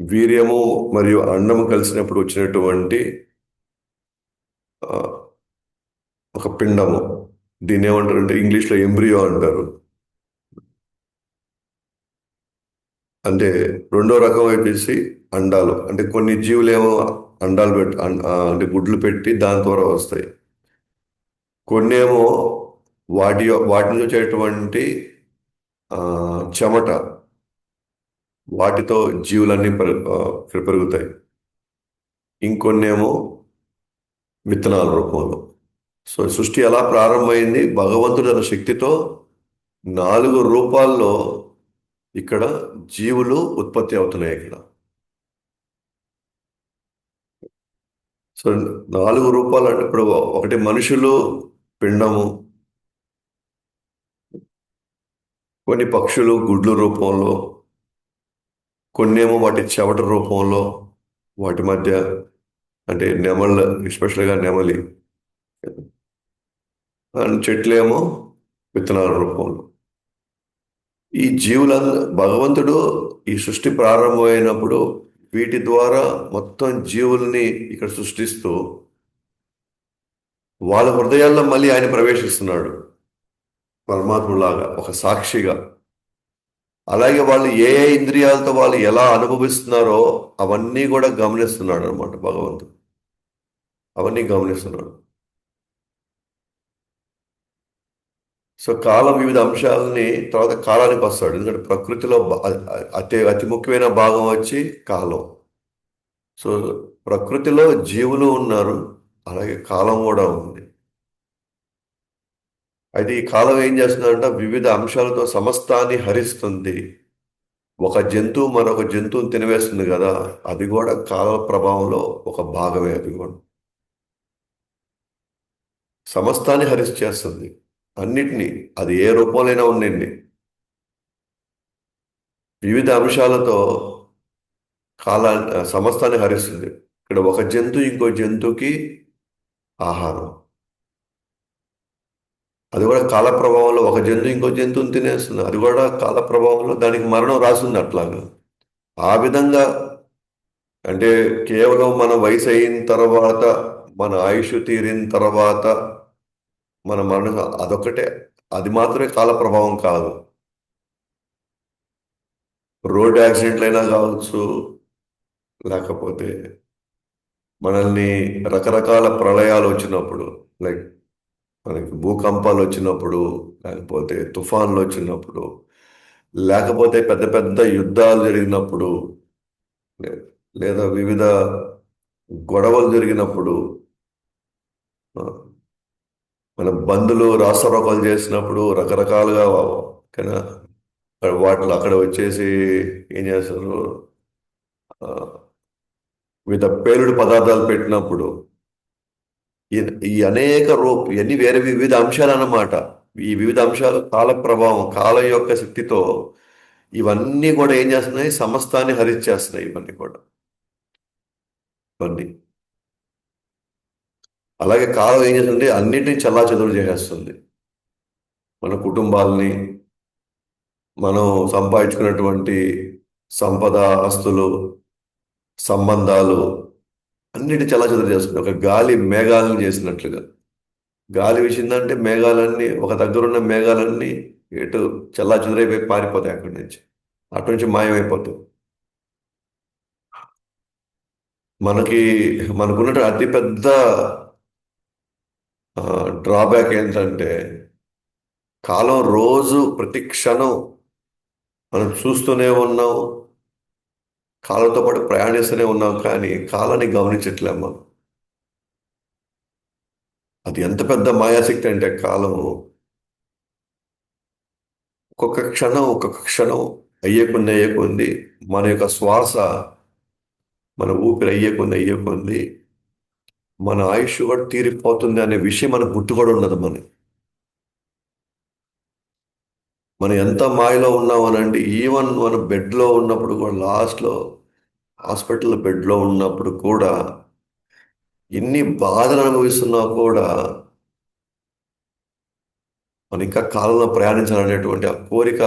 వీర్యము మరియు అండము కలిసినప్పుడు వచ్చినటువంటి ఆ, ఒక పిండము. దీన్ని ఏమంటారు అంటే ఇంగ్లీష్లో ఎంబ్రియో అంటారు. అంటే రెండో రకం వచ్చేసి అండాలు. అంటే కొన్ని జీవులేమో అండాలు పెట్టి అంటే గుడ్లు పెట్టి దాని ద్వారా వస్తాయి. కొన్నేమో వాటి నుంచి వచ్చేటువంటి ఆ, చెమట, వాటితో జీవులన్నీ పెరుగుతాయి. ఇంకొన్నేమో విత్తనాల రూపంలో. సో సృష్టి ఎలా ప్రారంభమైంది? భగవంతుడు తన శక్తితో 4 రూపాల్లో ఇక్కడ జీవులు ఉత్పత్తి అవుతున్నాయి ఇక్కడ. సో 4 రూపాలు అంటే ఇప్పుడు ఒకటి మనుషులు పిండము, కొన్ని పక్షులు గుడ్లు రూపంలో, కొన్నేమో వాటి చెవట రూపంలో, వాటి మధ్య అంటే నెమళ్ళు, ఎస్పెషల్గా నెమలి, అండ్ చెట్లేమో విత్తనాల రూపంలో. ఈ భగవంతుడు ఈ సృష్టి ప్రారంభమైనప్పుడు వీటి ద్వారా మొత్తం జీవుల్ని ఇక్కడ సృష్టిస్తూ వాళ్ళ హృదయాల్లో మళ్ళీ ఆయన ప్రవేశిస్తున్నాడు పరమాత్ములాగా ఒక సాక్షిగా. అలాగే వాళ్ళు ఏ ఏ ఇంద్రియాలతో వాళ్ళు ఎలా అనుభవిస్తున్నారో అవన్నీ కూడా గమనిస్తున్నాడు అనమాట భగవంతుడు. అవన్నీ గమనిస్తున్నాడు. సో కాలం వివిధ అంశాలని తర్వాత కాలానికి వస్తాడు. ఎందుకంటే ప్రకృతిలో అతి ముఖ్యమైన భాగం వచ్చి కాలం. సో ప్రకృతిలో జీవులు ఉన్నారు, అలాగే కాలం కూడా ఉంది. అయితే ఈ కాలం ఏం చేస్తుందంటే వివిధ అంశాలతో సమస్తాన్ని హరిస్తుంది. ఒక జంతువు మరొక జంతువుని తినివేస్తుంది కదా, అది కూడా కాల ప్రభావంలో ఒక భాగమే. అది కూడా సమస్తాన్ని హరిస్ చేస్తుంది, అన్నిటినీ. అది ఏ రూపంలోనైనా ఉండండి, వివిధ అంశాలతో సమస్తాన్ని హరిస్తుంది. ఇక్కడ ఒక జంతువు ఇంకో జంతువుకి ఆహారం. అది కూడా కాల ప్రభావంలో ఒక జంతువు ఇంకో జంతువుని తినేస్తుంది, అది కూడా కాల ప్రభావంలో దానికి మరణం రాస్తుంది అట్లాగా. ఆ విధంగా అంటే కేవలం మన వయసు అయిన తర్వాత, మన ఆయుష్ తీరిన తర్వాత మన మరణం, అదొక్కటే, అది మాత్రమే కాల ప్రభావం కాదు. రోడ్ యాక్సిడెంట్లు అయినా కావచ్చు, లేకపోతే మనల్ని రకరకాల ప్రళయాలు వచ్చినప్పుడు, లైక్ మనకి భూకంపాలు వచ్చినప్పుడు, లేకపోతే తుఫాన్లు వచ్చినప్పుడు, లేకపోతే పెద్ద పెద్ద యుద్ధాలు జరిగినప్పుడు, లే- లేదా వివిధ గొడవలు జరిగినప్పుడు, ఆ, మన బంధువులు రాస్తారోకలు చేసినప్పుడు రకరకాలుగా కానీ వాటిలో అక్కడ వచ్చేసి ఏం చేస్తారు, ఆ, వివిధ పేలుడు పదార్థాలు పెట్టినప్పుడు ఈ ఈ అనేక ఇవన్నీ వేరే వివిధ అంశాలు అన్నమాట. ఈ వివిధ అంశాలు కాల ప్రభావం, కాలం యొక్క శక్తితో ఇవన్నీ కూడా ఏం చేస్తున్నాయి? సమస్తాన్ని హరించేస్తున్నాయి ఇవన్నీ కూడా. ఇవన్నీ అలాగే కాలం ఏం చేస్తుంది? అన్నింటినీ చెల్లాచెదురు చేసేస్తుంది. మన కుటుంబాలని, మనం సంపాదించుకున్నటువంటి సంపద, ఆస్తులు, సంబంధాలు అన్నిటి చెల్లాచెదురు చేస్తుంది. ఒక గాలి మేఘాలను చేసినట్లుగా. గాలి వీసిందంటే మేఘాలన్నీ, ఒక దగ్గర ఉన్న మేఘాలన్నీ ఎటు చెల్లాచెదురైపోయి పారిపోతాయి అక్కడి నుంచి. అటు నుంచి మాయమైపోతాయి. మనకి మనకున్న అతిపెద్ద డ్రాబ్యాక్ ఏంటంటే కాలం రోజు ప్రతి క్షణం మనం చూస్తూనే ఉన్నాం, కాలంతో పాటు ప్రయాణిస్తూనే ఉన్నాం, కానీ కాలాన్ని గమనించట్లేం మనం. అది ఎంత పెద్ద మాయాశక్తి అంటే కాలం ఒక్కొక్క క్షణం అయ్యే కొంది మన యొక్క శ్వాస, మన ఊపిరి అయ్యే కొంది మన ఆయుష్ కూడా తీరిపోతుంది అనే విషయం మనకు గుర్తు కూడా ఉండదు. మనం ఎంత మాయలో ఉన్నామనండి, ఈవెన్ మన బెడ్లో ఉన్నప్పుడు కూడా, లాస్ట్లో హాస్పిటల్ బెడ్లో ఉన్నప్పుడు కూడా ఎన్ని బాధలు అనుభవిస్తున్నా కూడా మనం ఇంకా కాలంలో ప్రయాణించాలనేటువంటి ఆ కోరిక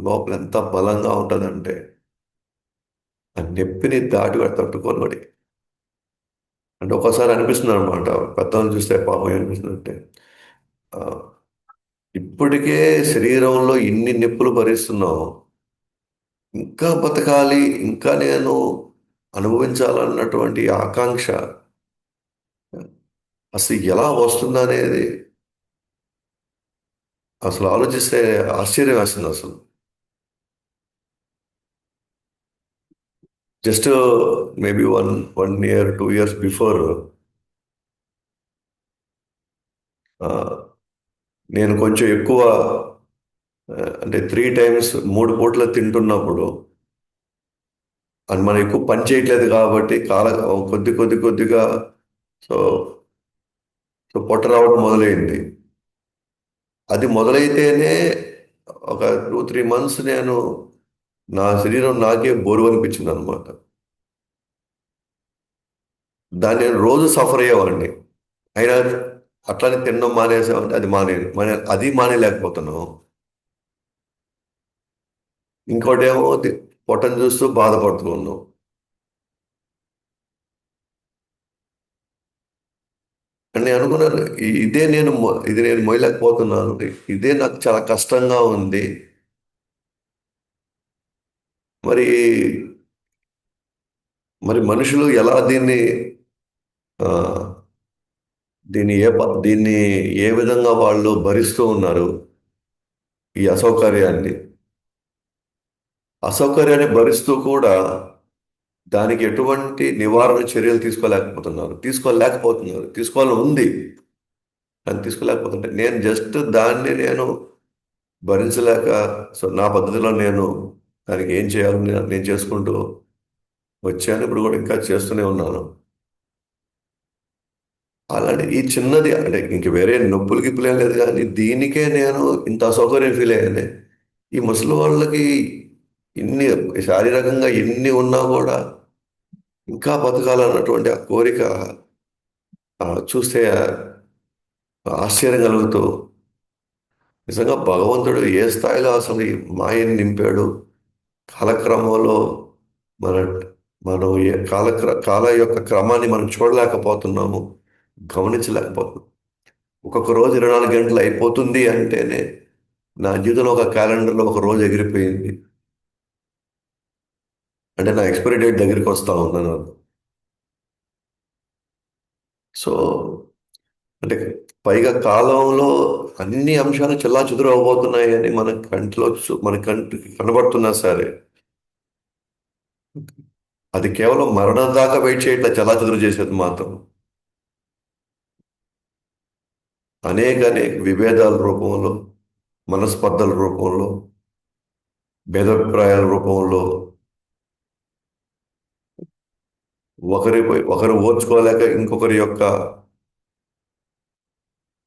లోపల ఎంత బలంగా ఉంటుందంటే ఆ నొప్పిని దాటి వాడు తట్టుకోలేడు. అంటే ఒక్కోసారి అనిపిస్తుంది అనమాట, పెద్దలను చూస్తే పాపం అనిపిస్తుందంటే ఆ, ఇప్పటికే శరీరంలో ఇన్ని నొప్పులు భరిస్తున్నాం, ఇంకా బతకాలి, ఇంకా నేను అనుభవించాలన్నటువంటి ఆకాంక్ష అసలు ఎలా వస్తుందనేది అసలు ఆలోచిస్తే ఆశ్చర్యం వేస్తుంది అసలు. Just maybe one year 2 years before నేను కొంచెం ఎక్కువ, అంటే 3 టైమ్స్ 3 పూట్ల తింటున్నప్పుడు, అండ్ మనం ఎక్కువ పని చేయట్లేదు కాబట్టి కొద్దిగా సో సో పొట్ట రావడం మొదలైంది. అది మొదలైతేనే ఒక 2-3 మంత్స్ నేను నా శరీరం నాకే బరువు అనిపించింది అనమాట. దాన్ని నేను రోజు సఫర్ అయ్యేవాడిని. అయినా అట్లానే తినడం మానేసామంటే అది మానేయలేకపోతున్నాం. ఇంకోటేమో పొట్టను చూస్తూ బాధపడుతూ ఉన్నాం. అని నేను అనుకున్నాను, ఇది నేను మోయలేకపోతున్నాను, ఇదే నాకు చాలా కష్టంగా ఉంది. మరి మరి మనుషులు ఎలా ఆ, దీన్ని ఏ విధంగా వాళ్ళు భరిస్తూ ఉన్నారు ఈ అసౌకర్యాన్ని భరిస్తూ కూడా దానికి ఎటువంటి నివారణ చర్యలు తీసుకోవాలని ఉంది, కానీ తీసుకోలేకపోతుంటే నేను జస్ట్ దాన్ని నేను భరించలేక, సో నా పద్ధతిలో నేను దానికి ఏం చేయాలో నేను చేసుకుంటూ వచ్చాను. ఇప్పుడు కూడా ఇంకా చేస్తూనే ఉన్నాను. అలాంటి ఈ చిన్నది అంటే ఇంక వేరే నొప్పులు గిప్పులు ఏం లేదు, కానీ దీనికే నేను ఇంత అసౌకర్యం ఫీల్ అయ్యాను. ఈ ముసలి వాళ్ళకి ఇన్ని శారీరకంగా ఎన్ని ఉన్నా కూడా ఇంకా బతకాలన్నటువంటి ఆ కోరిక చూస్తే ఆశ్చర్యం కలుగుతూ, నిజంగా భగవంతుడు ఏ స్థాయిలో అసలు ఈ మాయని నింపాడు కాలక్రమంలో. మన మనం కాల యొక్క క్రమాన్ని మనం చూడలేకపోతున్నాము, గమనించలేకపోతున్నాం. ఒక్కొక్క రోజు 24 గంటలు అయిపోతుంది అంటేనే నా జీవితంలో ఒక క్యాలెండర్లో ఒక రోజు ఎగిరిపోయింది అంటే నా ఎక్స్పైరీ డేట్ దగ్గరికి వస్తా ఉన్నాను. సో అంటే పైగా కాలంలో అన్ని అంశాలు చెల్లాచెదురు అవబోతున్నాయి అని మన కంటికి కనబడుతున్నా సరే, అది కేవలం మరణం దాకా వెయిట్ చేయట్లా, చెల్లాచెదురు చేసేది మాత్రం అనేక విభేదాల రూపంలో, మనస్పర్ధల రూపంలో, భేదాభిప్రాయాల రూపంలో, ఒకరు ఓర్చుకోలేక ఇంకొకరి యొక్క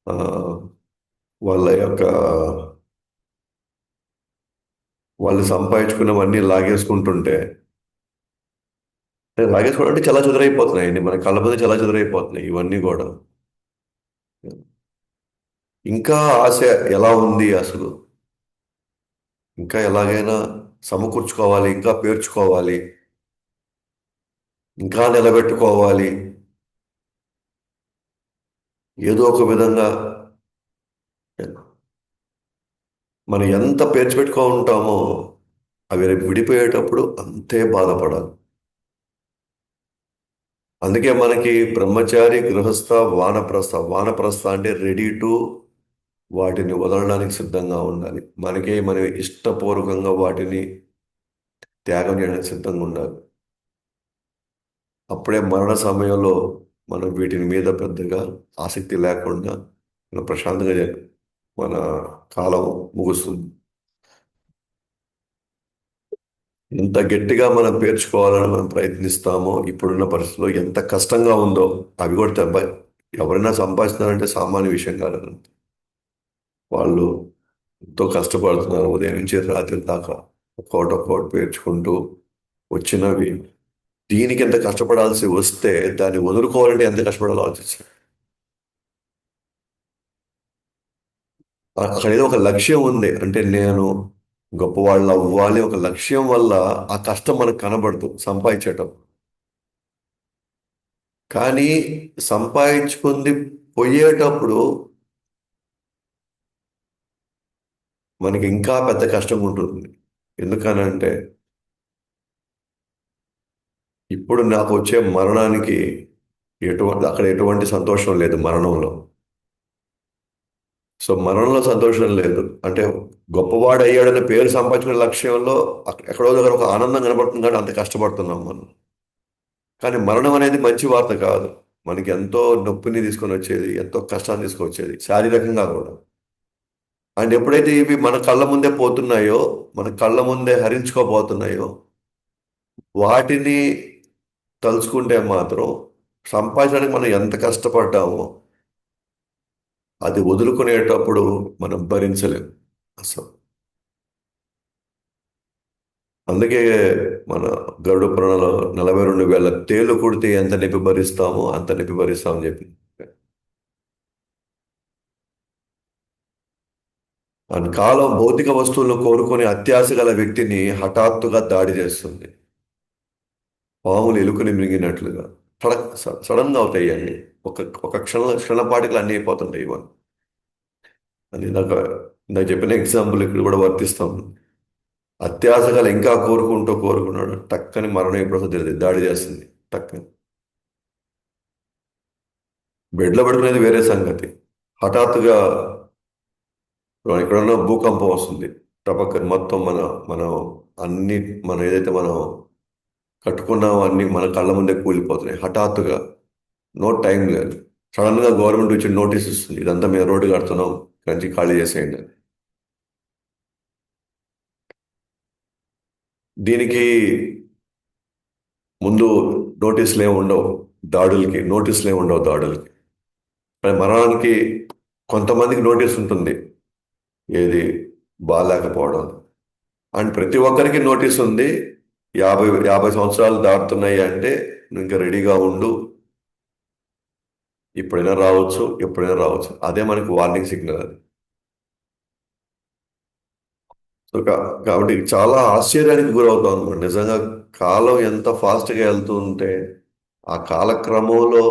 ఆ, వాళ్ళ యొక్క వాళ్ళు సంపాదించుకున్నవన్నీ లాగేసుకుంటుంటే, లాగేసుకోవడం అంటే చాలా చెదురైపోతున్నాయండి, మన కళ్ళ ముందు చాలా చెదురైపోతున్నాయి ఇవన్నీ కూడా. ఇంకా ఆశ ఎలా ఉంది అసలు, ఇంకా ఎలాగైనా సమకూర్చుకోవాలి, ఇంకా పేర్చుకోవాలి, ఇంకా నిలబెట్టుకోవాలి, ఏదో ఒక విధంగా మనం ఎంత పేర్చిపెట్టుకో ఉంటామో అవి రేపు విడిపోయేటప్పుడు అంతే బాధపడాలి. అందుకే మనకి బ్రహ్మచారి, గృహస్థ, వానప్రస్థ అంటే రెడీ టు వాటిని వదలడానికి సిద్ధంగా ఉండాలి. మనం ఇష్టపూర్వకంగా వాటిని త్యాగం చేయడానికి సిద్ధంగా ఉండాలి. అప్పుడే మరణ సమయంలో మనం వీటిని మీద పెద్దగా ఆసక్తి లేకుండా మనం ప్రశాంతంగా మన కాలం ముగుస్తుంది. ఎంత గట్టిగా మనం పేర్చుకోవాలని మనం ప్రయత్నిస్తామో ఇప్పుడున్న పరిస్థితుల్లో ఎంత కష్టంగా ఉందో, అవి కూడా ఎవరైనా సంపాదిస్తున్నారంటే సామాన్య విషయం కాదు. వాళ్ళు ఎంతో కష్టపడుతున్నారు ఉదయం నుంచి రాత్రి దాకా, ఒక్కోటి పేర్చుకుంటూ వచ్చినవి. దీనికి ఎంత కష్టపడాల్సి వస్తే దాన్ని వదులుకోవాలంటే ఎంత కష్టపడాలో ఆలోచించాలి. అక్కడ ఏదో ఒక లక్ష్యం ఉంది, అంటే నేను గొప్పవాళ్ళు అవ్వాలి ఒక లక్ష్యం వల్ల ఆ కష్టం మనకు కనబడుతూ సంపాదించటం. కానీ సంపాదించుకుంది పోయేటప్పుడు మనకి ఇంకా పెద్ద కష్టం ఉంటుంది. ఎందుకనంటే ఇప్పుడు నాకు వచ్చే మరణానికి అక్కడ ఎటువంటి సంతోషం లేదు మరణంలో. సో మరణంలో సంతోషం లేదు అంటే గొప్పవాడు అయ్యాడనే పేరు సంపాదించుకునే లక్ష్యంలో ఎక్కడో దగ్గర ఒక ఆనందం కనబడుతుంది కానీ అంత కష్టపడుతున్నాం మనం. కానీ మరణం అనేది మంచి వార్త కాదు. మనకి ఎంతో నొప్పిని తీసుకొని వచ్చేది, ఎంతో కష్టాన్ని తీసుకొచ్చేది శారీరకంగా కూడా. అండ్ ఎప్పుడైతే ఇవి మన కళ్ళ ముందే పోతున్నాయో, మన కళ్ళ ముందే హరించుకోబోతున్నాయో, వాటిని తలుచుకుంటే మాత్రం సంపాదించడానికి మనం ఎంత కష్టపడ్డామో అది వదులుకునేటప్పుడు మనం భరించలేం అసలు. అందుకే మన గరుడ పురాణంలో 42,000 తేళ్లు కుడితే ఎంత నొప్పి భరిస్తామో అంత నొప్పి భరిస్తామని చెప్పి. అండ్ కాలం భౌతిక వస్తువులను కోరుకునే అత్యాశ గల వ్యక్తిని హఠాత్తుగా దాడి చేస్తుంది. పాములు ఎలుకని మింగినట్లుగా సడన్ గా అవుతాయి అన్ని. ఒక ఒక క్షణపాటికలు అన్ని అయిపోతుంటాయి ఇవన్నీ. అని నాకు చెప్పిన ఎగ్జాంపుల్ ఇక్కడ కూడా వర్తిస్తాం. అత్యాశ గల ఇంకా కోరుకుంటూ కోరుకున్నాడు టక్కని మరణం ఎప్పుడు వస్తుందో తెలియదు, దాడి చేస్తుంది టక్కని. బెడ్లో పడుకునేది వేరే సంగతి. హఠాత్తుగా ఎక్కడన్నా భూకంపం వస్తుంది. టపక్కని మొత్తం మనం అన్ని మనం ఏదైతే మనం కట్టుకున్నామో అన్ని మన కళ్ళ ముందే కూలిపోతున్నాయి హఠాత్తుగా. నో టైం లేదు. సడన్ గా గవర్నమెంట్ వచ్చి నోటీస్ ఇస్తుంది, ఇదంతా మేము రోడ్డు కడుతున్నాం, కంచి ఖాళీ చేసేయండి అని. దీనికి ముందు నోటీసులు ఏమి ఉండవు. దాడులకి కానీ మరణానికి కొంతమందికి నోటీస్ ఉంటుంది. ఏది బాగాలేకపోవడం. అండ్ ప్రతి ఒక్కరికి నోటీస్ ఉంది. 50 50 సంవత్సరాలు దాటుతున్నాయి అంటే నువ్వు ఇంకా రెడీగా ఉండు, ఎప్పుడైనా రావచ్చు అదే మనకి వార్నింగ్ సిగ్నల్ అది. సో కాబట్టి చాలా ఆశ్చర్యానికి గురవుతాం అనమాట నిజంగా. కాలం ఎంత ఫాస్ట్గా వెళ్తూ ఉంటే ఆ కాలక్రమంలో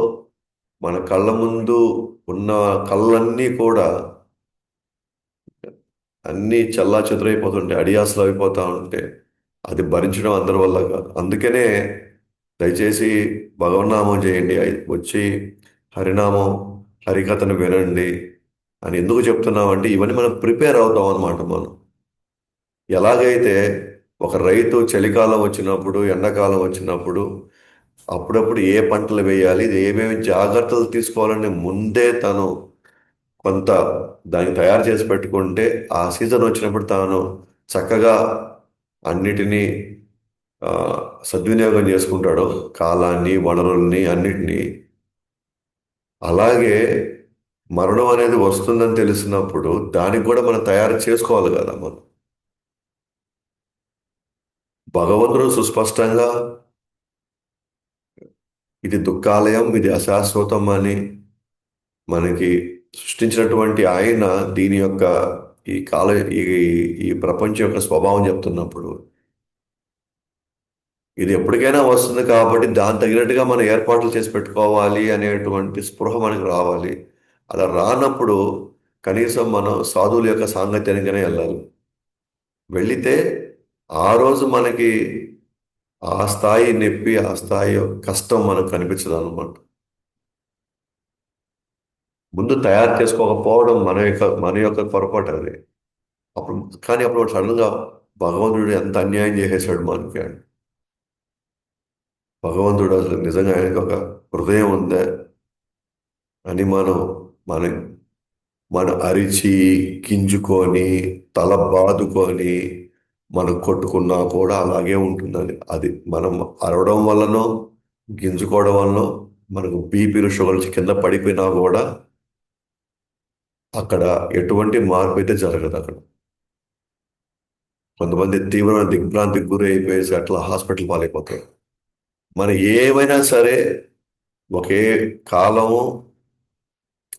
మన కళ్ళ ముందు ఉన్న కళ్ళన్నీ కూడా అన్నీ చల్లా చెదురైపోతుంటే అడియాసలు అయిపోతా ఉంటే అది భరించడం అందరి వల్ల కాదు. అందుకనే దయచేసి భగవన్నామం చేయండి, వచ్చి హరినామం హరికథను వినండి అని ఎందుకు చెప్తున్నామంటే ఇవన్నీ మనం ప్రిపేర్ అవుతాం అనమాట మనం. ఎలాగైతే ఒక రైతు చలికాలం వచ్చినప్పుడు ఎండాకాలం వచ్చినప్పుడు అప్పుడప్పుడు ఏ పంటలు వేయాలి, ఏమేమి జాగ్రత్తలు తీసుకోవాలని ముందే తను కొంత దాన్ని తయారు చేసి పెట్టుకుంటే ఆ సీజన్ వచ్చినప్పుడు తాను చక్కగా అన్నిటినీ ఆ, సద్వినియోగం చేసుకుంటాడు, కాలాన్ని వనరుల్ని అన్నిటినీ. అలాగే మరణం అనేది వస్తుందని తెలిసినప్పుడు దానికి కూడా మనం తయారు చేసుకోవాలి కదా మనం. భగవంతుడు సుస్పష్టంగా ఇది దుఃఖాలయం, ఇది అశాశ్వతం అని మనకి సృష్టించినటువంటి ఆయన దీని యొక్క ఈ కాల ఈ ఈ ప్రపంచం యొక్క స్వభావం చెప్తున్నప్పుడు ఇది ఎప్పటికైనా వస్తుంది కాబట్టి దాని తగినట్టుగా మనం ఏర్పాట్లు చేసి పెట్టుకోవాలి అనేటువంటి స్పృహ మనకు రావాలి. అలా రానప్పుడు కనీసం మనం సాధువుల యొక్క సాంగత్యానికైనా వెళ్ళాలి. వెళితే ఆ రోజు మనకి ఆ స్థాయి నొప్పి, ఆ స్థాయి కష్టం మనకు కనిపించదు అనమాట. ముందు తయారు చేసుకోకపోవడం మన యొక్క పొరపాటు అది. అప్పుడు అప్పుడు సడన్ గా భగవంతుడు ఎంత అన్యాయం చేసేసాడు మనకి. భగవంతుడు అసలు నిజంగా ఆయనకి ఒక హృదయం ఉందా అని మన మన అరిచి గింజుకొని తల బాదుకొని మనం కొట్టుకున్నా కూడా అలాగే ఉంటుందని. అది మనం అరవడం వల్లనో గింజుకోవడం వల్లనో మనకు బీపీలు షుగర్స్ కింద పడిపోయినా కూడా అక్కడ ఎటువంటి మార్పు అయితే జరగదు అక్కడ. కొంతమంది తీవ్రమైన దిగ్భ్రాంతికి గురి అయిపోయేసి అట్లా హాస్పిటల్ పాలైపోతారు. మనం ఏమైనా సరే ఒకే కాలము,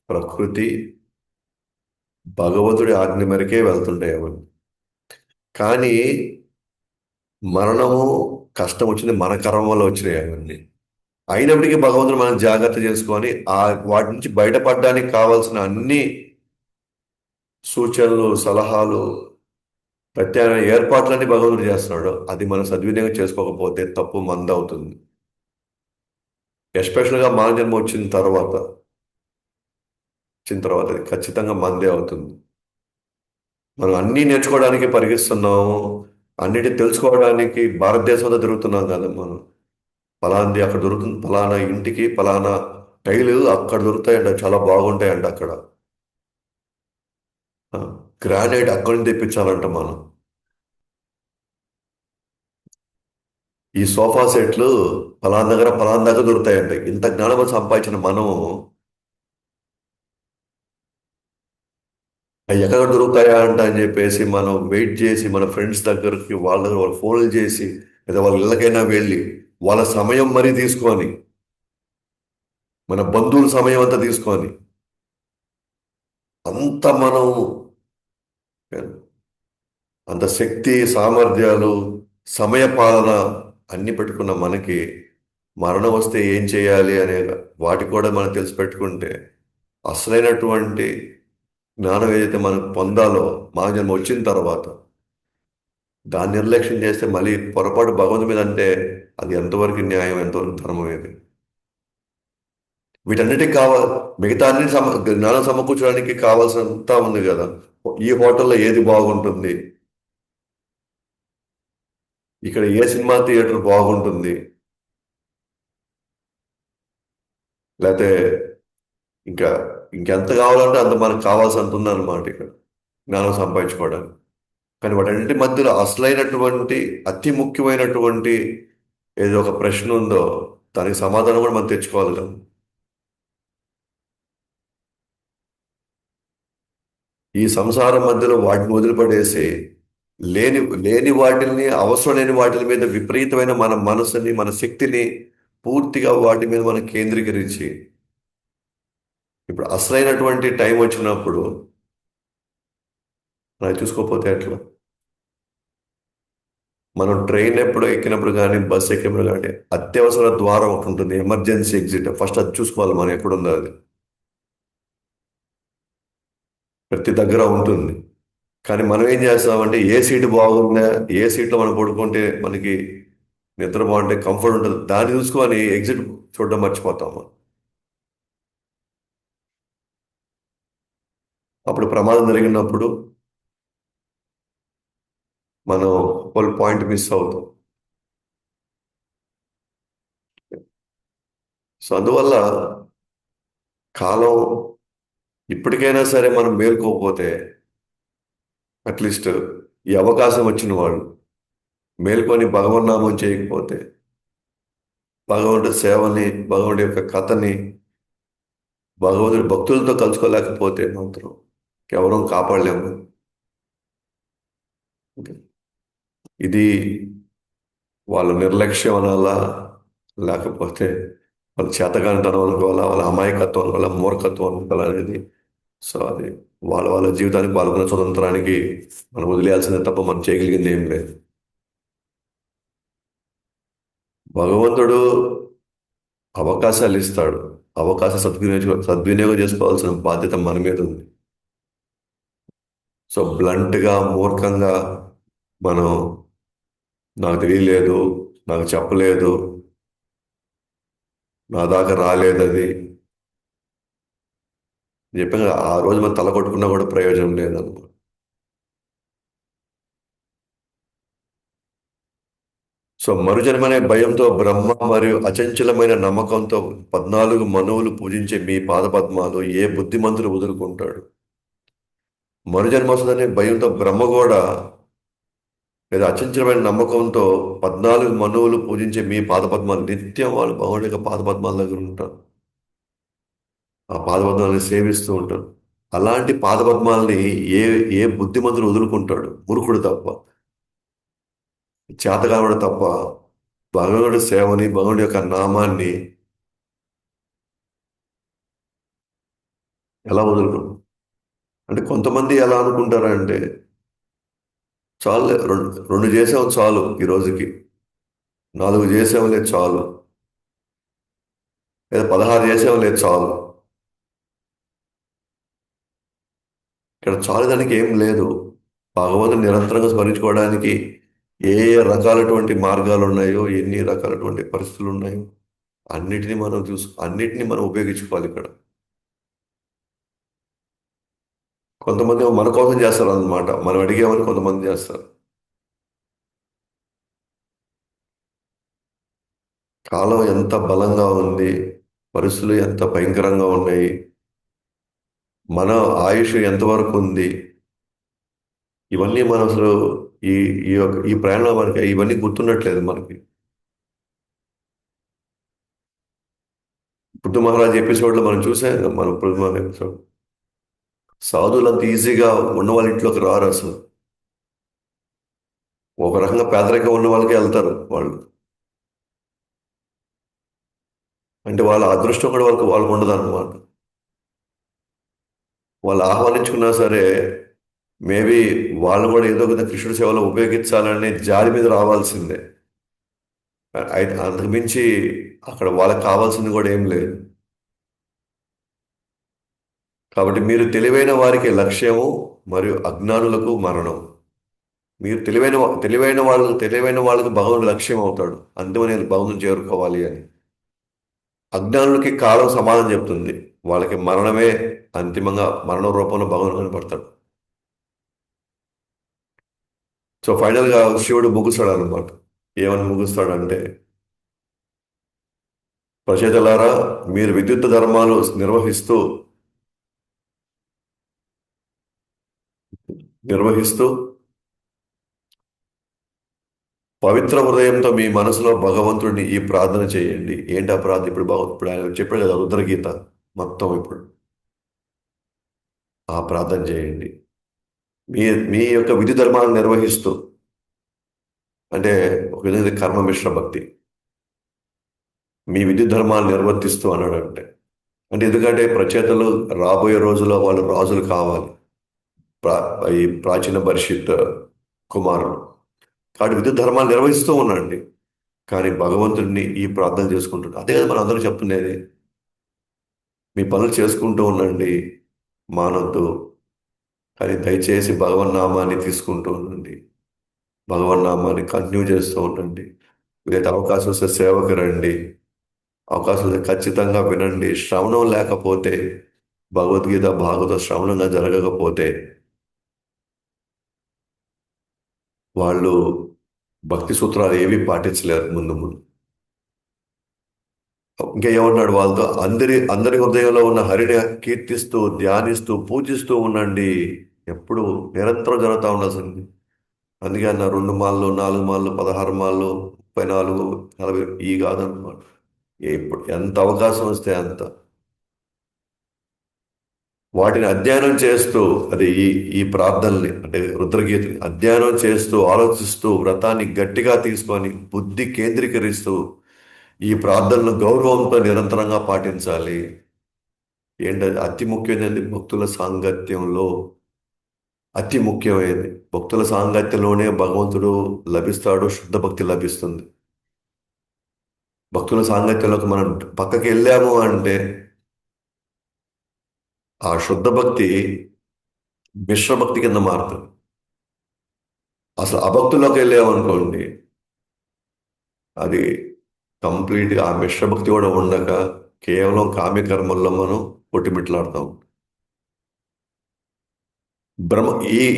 ప్రకృతి, భగవంతుడి ఆజ్ఞ మేరకే వెళ్తుంటాయి అవన్నీ. కానీ మరణము కష్టం వచ్చింది మన కర్మ వల్ల వచ్చినాయి అవన్నీ. అయినప్పటికీ భగవంతుడు మనం జాగ్రత్త చేసుకొని ఆ వాటి నుంచి బయటపడడానికి కావాల్సిన అన్ని సూచనలు, సలహాలు, ప్రత్యామ్నాయ ఏర్పాట్లన్నీ భగవంతుడు చేస్తున్నాడు. అది మనం సద్వినియోగం చేసుకోకపోతే తప్పు మందవుతుంది. ఎస్పెషల్గా మానవ జన్మ వచ్చిన తర్వాత అది ఖచ్చితంగా మందే అవుతుంది. మనం అన్నీ నేర్చుకోవడానికి పరిగిస్తున్నాము. అన్నిటి తెలుసుకోవడానికి భారతదేశం అంతా తిరుగుతున్నాం కదా మనం. ఫలాంది అక్కడ దొరుకుతుంది, ఫలానా ఇంటికి ఫలానా టైలు అక్కడ దొరుకుతాయంట, చాలా బాగుంటాయంట అక్కడ. గ్రానైట్ అక్కడి నుంచి తెప్పించాలంట మనం. ఈ సోఫా సెట్లు ఫలానా దగ్గర దొరుకుతాయంట. ఇంత జ్ఞానం సంపాదించిన మనము అవి ఎక్కడ దొరుకుతాయా అంట అని చెప్పేసి మనం వెయిట్ చేసి మన ఫ్రెండ్స్ దగ్గరికి వాళ్ళ దగ్గర వాళ్ళు ఫోన్లు చేసి లేదా వాళ్ళ ఇళ్ళకైనా వెళ్ళి వాళ్ళ సమయం మరీ తీసుకొని, మన బంధువుల సమయం అంతా తీసుకొని, అంత మనం అంత శక్తి సామర్థ్యాలు, సమయ పాలన అన్ని పెట్టుకున్న మనకి మరణం వస్తే ఏం చేయాలి అనే వాటి కూడా మనం తెలిసి పెట్టుకుంటే అసలైనటువంటి జ్ఞానం ఏదైతే మనం పొందాలో మా జన్మ వచ్చిన తర్వాత దాన్ని నిర్లక్ష్యం చేస్తే మళ్ళీ పొరపాటు భగవంతు మీద అంటే అది ఎంతవరకు న్యాయం, ఎంతవరకు ధర్మం ఏది. వీటన్నిటికి కావాలి, మిగతా అన్ని జ్ఞానం సమకూర్చడానికి కావాల్సినంత ఉంది కదా. ఈ హోటల్లో ఏది బాగుంటుంది, ఇక్కడ ఏ సినిమా థియేటర్ బాగుంటుంది, లేకపోతే ఇంకా ఇంకెంత కావాలంటే అంత మనకు కావాల్సినంత ఉందన్నమాట ఇక్కడ జ్ఞానం సంపాదించుకోవడానికి. కానీ వాటన్నిటి మధ్యలో అసలైనటువంటి అతి ముఖ్యమైనటువంటి ఏదో ఒక ప్రశ్న ఉందో దానికి సమాధానం కూడా మనం తెచ్చుకోవాలి కదా. ఈ సంసారం మధ్యలో వాటిని వదిలిపడేసి లేని లేని వాటిని, అవసరం లేని వాటి మీద విపరీతమైన మన మనసుని, మన శక్తిని పూర్తిగా వాటి మీద మనం కేంద్రీకరించి ఇప్పుడు అసలైనటువంటి టైం వచ్చినప్పుడు మనం చూసుకోకపోతే ఎట్లా. మనం ట్రైన్ ఎప్పుడు ఎక్కినప్పుడు కానీ బస్సు ఎక్కినప్పుడు కానీ అత్యవసర ద్వారం ఒకటి ఉంటుంది, ఎమర్జెన్సీ ఎగ్జిట్. ఫస్ట్ అది చూసుకోవాలి మనం ఎక్కడుందో అది. ప్రతి దగ్గర ఉంటుంది. కానీ మనం ఏం చేస్తామంటే ఏ సీటు బాగుందా, ఏ సీట్లో మనం పడుకుంటే మనకి నిద్ర బాగుంటే కంఫర్ట్ ఉంటుంది దాన్ని చూసుకొని ఎగ్జిట్ చూడడం మర్చిపోతాము. అప్పుడు ప్రమాదం జరిగినప్పుడు మనం వాళ్ళ పాయింట్ మిస్ అవుతాం. సో అందువల్ల కాలం ఇప్పటికైనా సరే మనం మేల్కోకపోతే అట్లీస్ట్ ఈ అవకాశం వచ్చిన వాళ్ళు మేల్కొని భగవన్నామం చేయకపోతే భగవంతుడి సేవని, భగవంతుడి యొక్క కథని, భగవంతుడి భక్తులతో కలుసుకోలేకపోతే మాత్రం ఎవరూ కాపాడలేము. ఇది వాళ్ళ నిర్లక్ష్యం అనాలా, లేకపోతే వాళ్ళ చేతకానితనం అనుకోవాలా, వాళ్ళ అమాయకత్వం అనుకోవాలా, మూర్ఖత్వం అనుకోవాలా అనేది. సో అది వాళ్ళ వాళ్ళ జీవితానికి వాళ్ళకున్న స్వతంత్రానికి మనం వదిలేయాల్సిందే తప్ప మనం చేయగలిగింది ఏం లేదు. భగవంతుడు అవకాశాలు ఇస్తాడు. అవకాశం సద్వినియోగం చేసుకోవాల్సిన బాధ్యత మన మీద ఉంది. సో బ్లంట్గా, మూర్ఖంగా మనం నాకు తెలియలేదు, నాకు చెప్పలేదు, నా దాకా రాలేదు అది చెప్పాను కదా, ఆ రోజు మనం తల కొట్టుకున్నా కూడా ప్రయోజనం లేదన్నమాట. సో మరుజన్మనే భయంతో బ్రహ్మ మరియు అచంచలమైన నమ్మకంతో 14 మనువులు పూజించే మీ పాదపద్మాలు ఏ బుద్ధిమంతుడు వదులుకుంటాడు. మరుజన్మ వస్తుందనే భయంతో బ్రహ్మ కూడా లేదా అచంచలమైన నమ్మకంతో 14 మనువులు పూజించే మీ పాదపద్మాలు నిత్యం వాళ్ళు భగవాన్ యొక్క పాదపద్మాల దగ్గర ఉంటారు. ఆ పాదపద్మాలని సేవిస్తూ ఉంటారు. అలాంటి పాదపద్మాలని ఏ ఏ బుద్ధిమంతుడు వదులుకుంటాడు? మూర్ఖుడు తప్ప, చేతకానుడు తప్ప భగవానుడి సేవని, భగవానుడి యొక్క నామాన్ని ఎలా వదులుకుంటారు? అంటే కొంతమంది ఎలా అనుకుంటారంటే చాలు రెండు రెండు చేసాం చాలు ఈ రోజుకి. 4 చేసాంలే చాలు, లేదా 16 చేసాంలే చాలు. ఇక్కడ చాలు దానికి ఏం లేదు. భగవంతుని నిరంతరంగా స్మరించుకోవడానికి ఏ ఏ రకాలటువంటి మార్గాలు ఉన్నాయో, ఎన్ని రకాలటువంటి పరిస్థితులు ఉన్నాయో అన్నిటిని మనం ఉపయోగించుకోవాలి ఇక్కడ. కొంతమంది మన కోసం చేస్తారు అన్నమాట, మనం అడిగామని కొంతమంది చేస్తారు. కాలం ఎంత బలంగా ఉంది, పరిస్థితులు ఎంత భయంకరంగా ఉన్నాయి, మన ఆయుష్ ఎంతవరకు ఉంది, ఇవన్నీ మనం అసలు ఈ ఈ ప్రయాణంలో మనకి ఇవన్నీ గుర్తున్నట్లేదు మనకి. బుద్ధ మహారాజ్ ఎపిసోడ్లో మనం చూసాం కదా, మన బుద్ధ మహారాజ్ ఎపిసోడ్. సాధువులు అంత ఈజీగా ఉన్న వాళ్ళ ఇంట్లోకి రారు అసలు. ఒక రకంగా పేదరికంగా ఉన్న వాళ్ళకే వెళ్తారు వాళ్ళు. అంటే వాళ్ళ అదృష్టం కూడా వాళ్ళకు ఉండదు అనమాట. వాళ్ళు ఆహ్వానించుకున్నా సరే, మేబీ వాళ్ళు కూడా ఏదో విధంగా కృష్ణుడి సేవలో ఉపయోగించాలనే జాలి మీద రావాల్సిందే. అయితే అంతకు మించి అక్కడ వాళ్ళకి కావాల్సింది కూడా ఏం లేదు. కాబట్టి మీరు తెలివైన వారికి లక్ష్యము, మరియు అజ్ఞానులకు మరణం. మీరు తెలివైన వాళ్ళకి భగవంతుడు లక్ష్యం అవుతాడు, అందులో నేను భగవంతుని చేరుకోవాలి అని. అజ్ఞానులకి కాలం సమాధానం చెప్తుంది, వాళ్ళకి మరణమే అంతిమంగా, మరణ రూపంలో భగవంతుడు కనపడతాడు. సో ఫైనల్ గా శివుడు ముగుస్తాడు అనమాట. ఏమని ముగుస్తాడంటే, ప్రచేతలారా, మీరు విద్యుత్ ధర్మాలు నిర్వహిస్తూ పవిత్ర హృదయంతో మీ మనసులో భగవంతుడిని ఈ ప్రార్థన చేయండి. ఏంటి ఆ ప్రార్థన? ఇప్పుడు ఆయన చెప్పాడు కదా, రుద్రగీత మొత్తం ఇప్పుడు ఆ ప్రార్థన చేయండి. మీ మీ యొక్క విధి ధర్మాలను నిర్వహిస్తూ, అంటే ఒక విధంగా ఇది కర్మ మిశ్ర భక్తి. మీ విధి ధర్మాలు నిర్వర్తిస్తూ అన్నాడు అంటే ఎందుకంటే ప్రచేతలు రాబోయే రోజుల్లో వాళ్ళు రాజులు కావాలి, ప్రా ఈ ప్రాచీన పరిషత్ కుమారులు. కాబట్టి విద్యుత్ ధర్మాలు నిర్వహిస్తూ ఉండండి, కానీ భగవంతుడిని ఈ ప్రార్థన చేసుకుంటున్నారు. అదే కదా మనం అందరూ చెప్తున్నది. మీ పనులు చేసుకుంటూ ఉండండి, మానొద్దు, కానీ దయచేసి భగవన్నామాన్ని తీసుకుంటూ ఉండండి, భగవన్నామాన్ని కంటిన్యూ చేస్తూ ఉండండి. వీలైతే అవకాశం వస్తే సేవకు రండి, అవకాశం వస్తే ఖచ్చితంగా వినండి. శ్రవణం లేకపోతే, భగవద్గీత భాగవత శ్రవణంగా జరగకపోతే వాళ్ళు భక్తి సూత్రాలు ఏవి పాటించలేరు ముందు ముందు. ఇంకా ఏమన్నాడు వాళ్ళతో, అందరి హృదయంలో ఉన్న హరిని కీర్తిస్తూ, ధ్యానిస్తూ, పూజిస్తూ ఉండండి. ఎప్పుడు నిరంతరం జరుగుతూ ఉండాల్సింది. అందుకే అన్న 2 మాళ్ళు, 4 మాళ్ళు, 16 మాళ్ళు, 34, 40 ఈ కాదన్నమాట. ఎప్పుడు ఎంత అవకాశం వస్తే అంత వాటిని అధ్యయనం చేస్తూ, అది ఈ ప్రార్థనల్ని అంటే రుద్రగీతని అధ్యయనం చేస్తూ, ఆలోచిస్తూ, వ్రతాన్ని గట్టిగా తీసుకొని బుద్ధి కేంద్రీకరిస్తూ ఈ ప్రార్థనలు గౌరవంతో నిరంతరంగా పాటించాలి. ఏంటది? అతి ముఖ్యమైనది భక్తుల సాంగత్యంలో, అతి ముఖ్యమైనది భక్తుల సాంగత్యంలోనే భగవంతుడు లభిస్తాడు, శుద్ధ భక్తి లభిస్తుంది. భక్తుల సాంగత్యంలోకి మనం పక్కకి వెళ్ళాము అంటే ఆ శుద్ధ భక్తి మిశ్ర భక్తి కింద మారుతుంది. అసలు అభక్తుల్లోకి వెళ్ళామనుకోండి, అది కంప్లీట్గా ఆ మిశ్ర భక్తి కూడా ఉండక కేవలం కామ్యకర్మల్లో మనం కొట్టిమిట్లాడతాం. బ్రహ్మ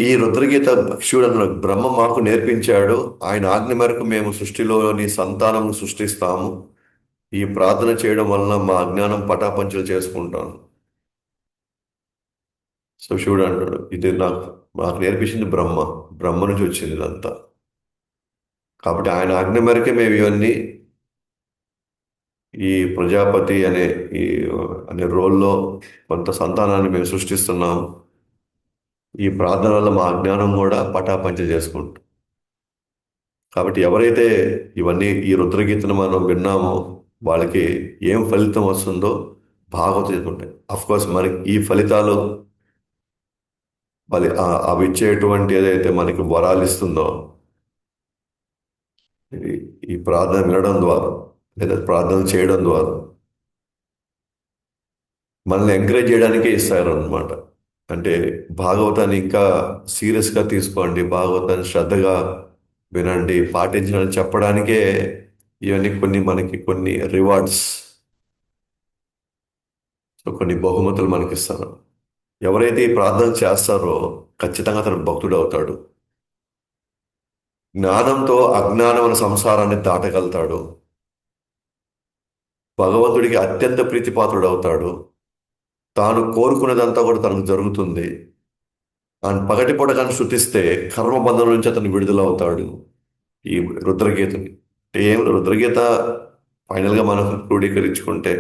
ఈ రుద్రగీత శివుడు అన్నాడు, బ్రహ్మ మాకు నేర్పించాడు, ఆయన ఆజ్ఞ మేరకు మేము సృష్టిలోని సంతానం సృష్టిస్తాము. ఈ ప్రార్థన చేయడం వలన మా అజ్ఞానం పటాపంచలు చేసుకుంటాను. సో శివుడు అంటాడు, ఇది నాకు నేర్పించింది బ్రహ్మ, బ్రహ్మ నుంచి వచ్చింది ఇదంతా. కాబట్టి ఆయన ఆజ్ఞ మేరకే మేము ఇవన్నీ ఈ ప్రజాపతి ఈ అనే రోల్లో కొంత సంతానాన్ని మేము సృష్టిస్తున్నాము. ఈ ప్రార్థన వల్ల మా అజ్ఞానం కూడా పటాపంచ చేసుకుంటాం. కాబట్టి ఎవరైతే ఈ రుద్రగీతను మనం విన్నామో వాళ్ళకి ఏం ఫలితం వస్తుందో భాగవతం చెప్పుకుంటాయి. కోర్స్ మనకి ఈ ఫలితాలు అవి ఇచ్చేటువంటి ఏదైతే మనకి వరాలు ఇస్తుందో, ఈ ఈ ప్రార్థన వినడం ద్వారా లేదా ప్రార్థన చేయడం ద్వారా మనల్ని ఎంకరేజ్ చేయడానికే ఇస్తారు అనమాట. అంటే భాగవతాన్ని ఇంకా సీరియస్గా తీసుకోండి, భాగవతాన్ని శ్రద్ధగా వినండి, పాటించండి చెప్పడానికే ఇవన్నీ కొన్ని మనకి కొన్ని రివార్డ్స్, సో కొన్ని బహుమతులు మనకి ఇస్తారు. ఎవరైతే ఈ ప్రార్థన చేస్తారో ఖచ్చితంగా అతను భక్తుడు అవుతాడు. జ్ఞానంతో అజ్ఞానమైన సంసారాన్ని దాటగలుగుతాడు. భగవంతుడికి అత్యంత ప్రీతిపాత్రుడు అవుతాడు. తాను కోరుకున్నదంతా కూడా తనకు జరుగుతుంది. ఆయన పగటిపూట కానీ శృతిస్తే కర్మబంధం నుంచి అతను విడుదల అవుతాడు. ఈ రుద్రగీతని ఏం రుద్రగీత ఫైనల్గా మనం క్రోడీకరించుకుంటే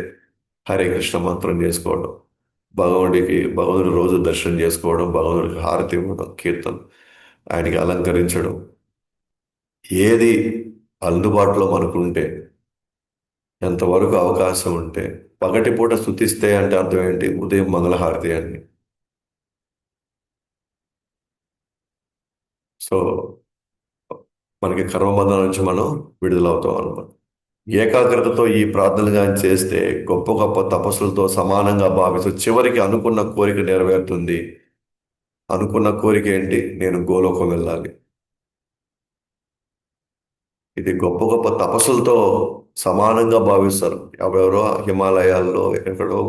హరే కృష్ణ మంత్రం చేసుకోవడం, భగవంతుడి రోజు దర్శనం చేసుకోవడం, భగవంతుడికి హారతి ఇవ్వడం, కీర్తన, ఆయనకి అలంకరించడం, ఏది అందుబాటులో మనకు ఉంటే, ఎంతవరకు అవకాశం ఉంటే పగటిపూట స్తుతిస్తే అంటే అర్థం ఏంటి? ఉదయం మంగళహారతి అని. సో మనకి కర్మబంధం నుంచి మనం విడుదలవుతాం అన్నమాట. ఏకాగ్రతతో ఈ ప్రార్థనలు కానీ చేస్తే గొప్ప గొప్ప తపస్సులతో సమానంగా భావిస్తూ చివరికి అనుకున్న కోరిక నెరవేరుతుంది. అనుకున్న కోరిక ఏంటి? నేను గోలోకం వెళ్ళాలి. ఇది గొప్ప గొప్ప తపస్సులతో సమానంగా భావిస్తారు. ఎవరెవరో హిమాలయాల్లో ఎక్కడో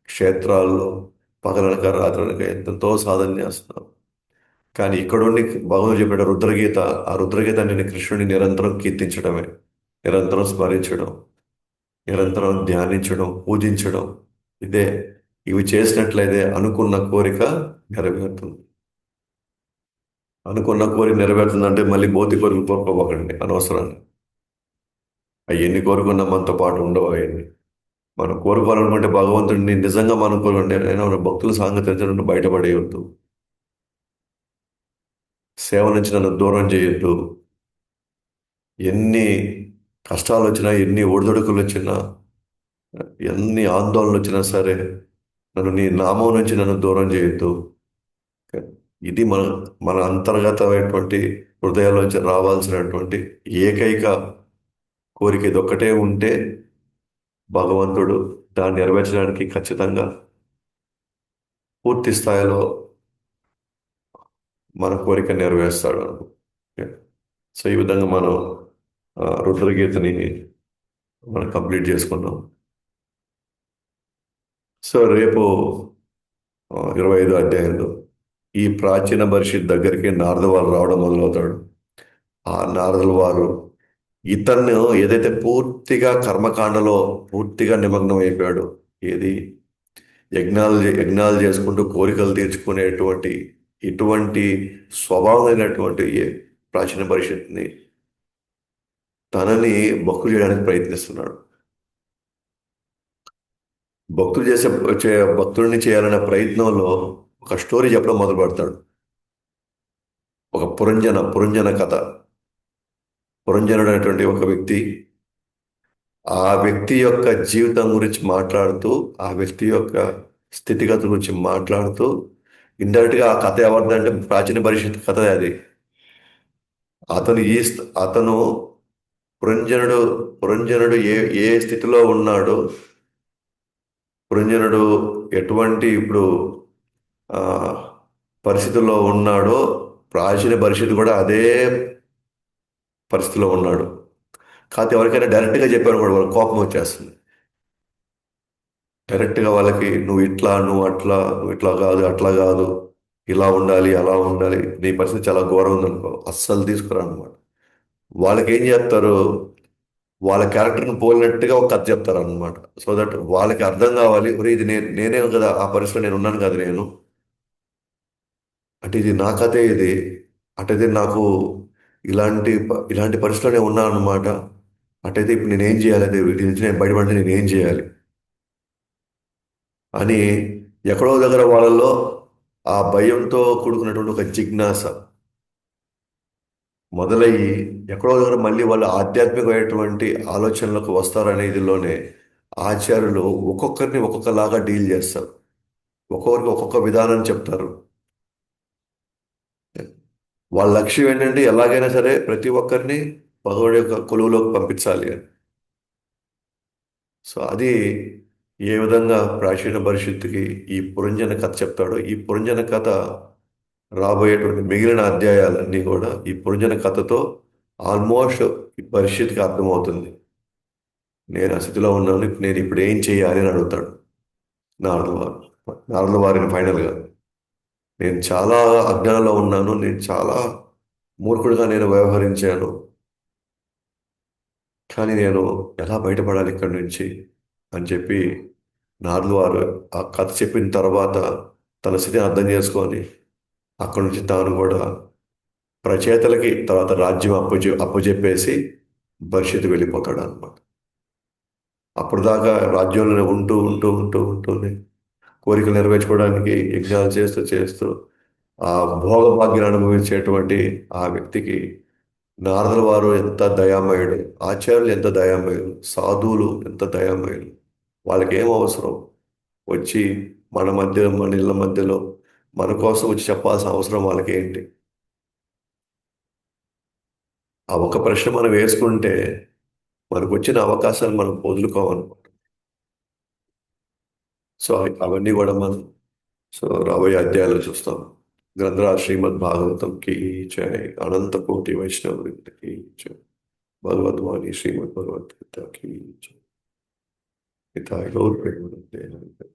క్షేత్రాల్లో పగలనక రాత్రనక ఎంతో సాధన చేస్తున్నారు. కానీ ఇక్కడుండి భగవంతుడు చెప్పిన రుద్రగీత, ఆ రుద్రగీత నేను కృష్ణుని నిరంతరం కీర్తించడమే, నిరంతరం స్మరించడం, నిరంతరం ధ్యానించడం, పూజించడం. ఇదే ఇవి చేసినట్లయితే అనుకున్న కోరిక నెరవేరుతుంది. అనుకున్న కోరిక నెరవేరుతుందంటే మళ్ళీ భౌతిక కోరికలు కోరుకోబోకండి అనవసరాన్ని. అవి ఎన్ని కోరుకున్నా మనతో పాటు ఉండవు అవన్నీ. మనం కోరుకోవాలనుకుంటే భగవంతుడిని నిజంగా మనం కోరుకుంటే అయినా మన భక్తుల సాంగత్యం నుండి బయటపడేయొద్దు. సేవ నుంచి నన్ను దూరం చేయొద్దు. ఎన్ని కష్టాలు వచ్చినా, ఎన్ని ఒడిదుడుకులు వచ్చినా, ఎన్ని ఆందోళనలు వచ్చినా సరే నన్ను నీ నామం నుంచి నన్ను దూరం చేయొద్దు. ఇది మన మన అంతర్గతమైనటువంటి హృదయాల్లోంచి రావాల్సినటువంటి ఏకైక కోరిక. ఇది ఒక్కటే ఉంటే భగవంతుడు దాన్ని నెరవేర్చడానికి ఖచ్చితంగా పూర్తి స్థాయిలో మన కోరిక నెరవేరుస్తాడు. సో ఈ విధంగా మనం రుద్రగీతని మనం కంప్లీట్ చేసుకున్నాం. సో రేపు 25 అధ్యాయంలో ఈ ప్రాచీన పరిషత్ దగ్గరికి నారద వారు రావడం మొదలవుతాడు. ఆ నారదుల వారు ఇతన్ని ఏదైతే పూర్తిగా కర్మకాండలో పూర్తిగా నిమగ్నం అయిపోయాడు, ఏది యజ్ఞాలు చేసుకుంటూ కోరికలు తీర్చుకునేటువంటి ఇటువంటి స్వభావమైనటువంటి ప్రాచీన పరిషత్ని తనని భక్తులు చేయడానికి ప్రయత్నిస్తున్నాడు. భక్తులు భక్తుడిని చేయాలనే ప్రయత్నంలో ఒక స్టోరీ చెప్పడం మొదలు పెడతాడు. ఒక పురంజన కథ. పురంజనుడు అనేటువంటి ఒక వ్యక్తి, ఆ వ్యక్తి యొక్క జీవితం గురించి మాట్లాడుతూ, ఆ వ్యక్తి యొక్క స్థితిగతుల గురించి మాట్లాడుతూ, ఇండైరెక్ట్గా ఆ కథ ఎవరిదంటే ప్రాచీన పరిషత్ కథ అది. అతను పురంజనుడు పురంజనుడు ఏ స్థితిలో ఉన్నాడో, పురంజనుడు ఎటువంటి ఇప్పుడు ఆ, పరిస్థితుల్లో ఉన్నాడో, ప్రాచీన పరిస్థితి కూడా అదే పరిస్థితిలో ఉన్నాడు. కాకపోతే ఎవరికైనా డైరెక్ట్గా చెప్పారు కూడా వాళ్ళకి కోపం వచ్చేస్తుంది. డైరెక్ట్గా వాళ్ళకి నువ్వు ఇట్లా, నువ్వు అట్లా, నువ్వు ఇట్లా కాదు, అట్లా కాదు, ఇలా ఉండాలి, అలా ఉండాలి, నీ పరిస్థితి చాలా ఘోరం ఉందనుకో, అస్సలు తీసుకురా అనమాట. వాళ్ళకి ఏం చేస్తారు? వాళ్ళ క్యారెక్టర్ని పోలినట్టుగా ఒక కథ చెప్తారు అనమాట. సో దట్ వాళ్ళకి అర్థం కావాలి, ఒరే ఇది నేనే కదా ఆ పరిస్థితిలో నేను ఉన్నాను కదా నేను, అంటే ఇది నా కథే ఇది, అటైతే నాకు ఇలాంటి పరిస్థితిలోనే ఉన్నాను అనమాట. అటైతే ఇప్పుడు నేనేం చేయాలి, అదే వీటి నుంచి నేను బయటపడితే నేనేం చేయాలి అని ఎక్కడో దగ్గర వాళ్ళలో ఆ భయంతో కూడుకున్నటువంటి ఒక జిజ్ఞాస మొదలయ్యి ఎక్కడో దగ్గర మళ్ళీ వాళ్ళు ఆధ్యాత్మికమైనటువంటి ఆలోచనలకు వస్తారనేదిలోనే ఆచార్యులు ఒక్కొక్కరిని ఒక్కొక్కలాగా డీల్ చేస్తారు. ఒక్కొక్కరికి ఒక్కొక్క విధానం చెప్తారు. వాళ్ళ లక్ష్యం ఏంటంటే ఎలాగైనా సరే ప్రతి ఒక్కరిని భగవానుడి యొక్క కొలువులోకి పంపించాలి అని. సో అది ఏ విధంగా ప్రాచీన భవిష్యత్తుకి ఈ పురంజన కథ చెప్తాడో, ఈ పురంజన కథ రాబోయేటువంటి మిగిలిన అధ్యాయాలన్నీ కూడా ఈ పురంజన కథతో ఆల్మోస్ట్ ఈ భవిష్యత్తుకి అర్థమవుతుంది. నేను ఆ స్థితిలో ఉన్నాను, నేను ఇప్పుడు ఏం చేయాలి అని అడుగుతాడు నారద వారు. నారద వారిని ఫైనల్గా, నేను చాలా అజ్ఞానంలో ఉన్నాను, నేను చాలా మూర్ఖుడిగా నేను వ్యవహరించాను, కానీ నేను ఎలా బయటపడాలి ఇక్కడి నుంచి అని చెప్పి నారద వారు ఆ కథ చెప్పిన తర్వాత తన స్థితిని అర్థం చేసుకొని అక్కడి నుంచి తాను కూడా ప్రచేతలకి తర్వాత రాజ్యం అప్పచెప్పేసి భవిష్యత్తు వెళ్ళిపోతాడు అనమాట. అప్పుడు దాకా రాజ్యంలోనే ఉంటూ ఉంటూ ఉంటూ ఉంటూనే కోరికలు నెరవేర్చుకోవడానికి యజ్ఞాలు చేస్తూ చేస్తూ ఆ భోగభాగ్యాన్ని అనుభవించేటువంటి ఆ వ్యక్తికి నారదుల వారు ఎంత దయామయుడు, ఆచార్యులు ఎంత దయామయులు, సాధువులు ఎంత దయామయులు. వాళ్ళకి ఏం అవసరం వచ్చి మన మధ్య, మన ఇళ్ళ మధ్యలో మన కోసం వచ్చి చెప్పాల్సిన అవసరం వాళ్ళకి ఏంటి? ఆ ఒక ప్రశ్న మనం వేసుకుంటే మనకు వచ్చిన అవకాశాలు మనం వదులుకోవాలన్నమాట. సో అవన్నీ కూడా మనం రాబోయే అధ్యాయాలు చూస్తాం. గ్రంథరాజ్ శ్రీమద్ భాగవతం की जय, अनंत कोटि वैष्णव वृंद की जय, भगवद्वाणी श्रीमद् भगवद गीता की जय। हिताय गौर प्रेमानंदे।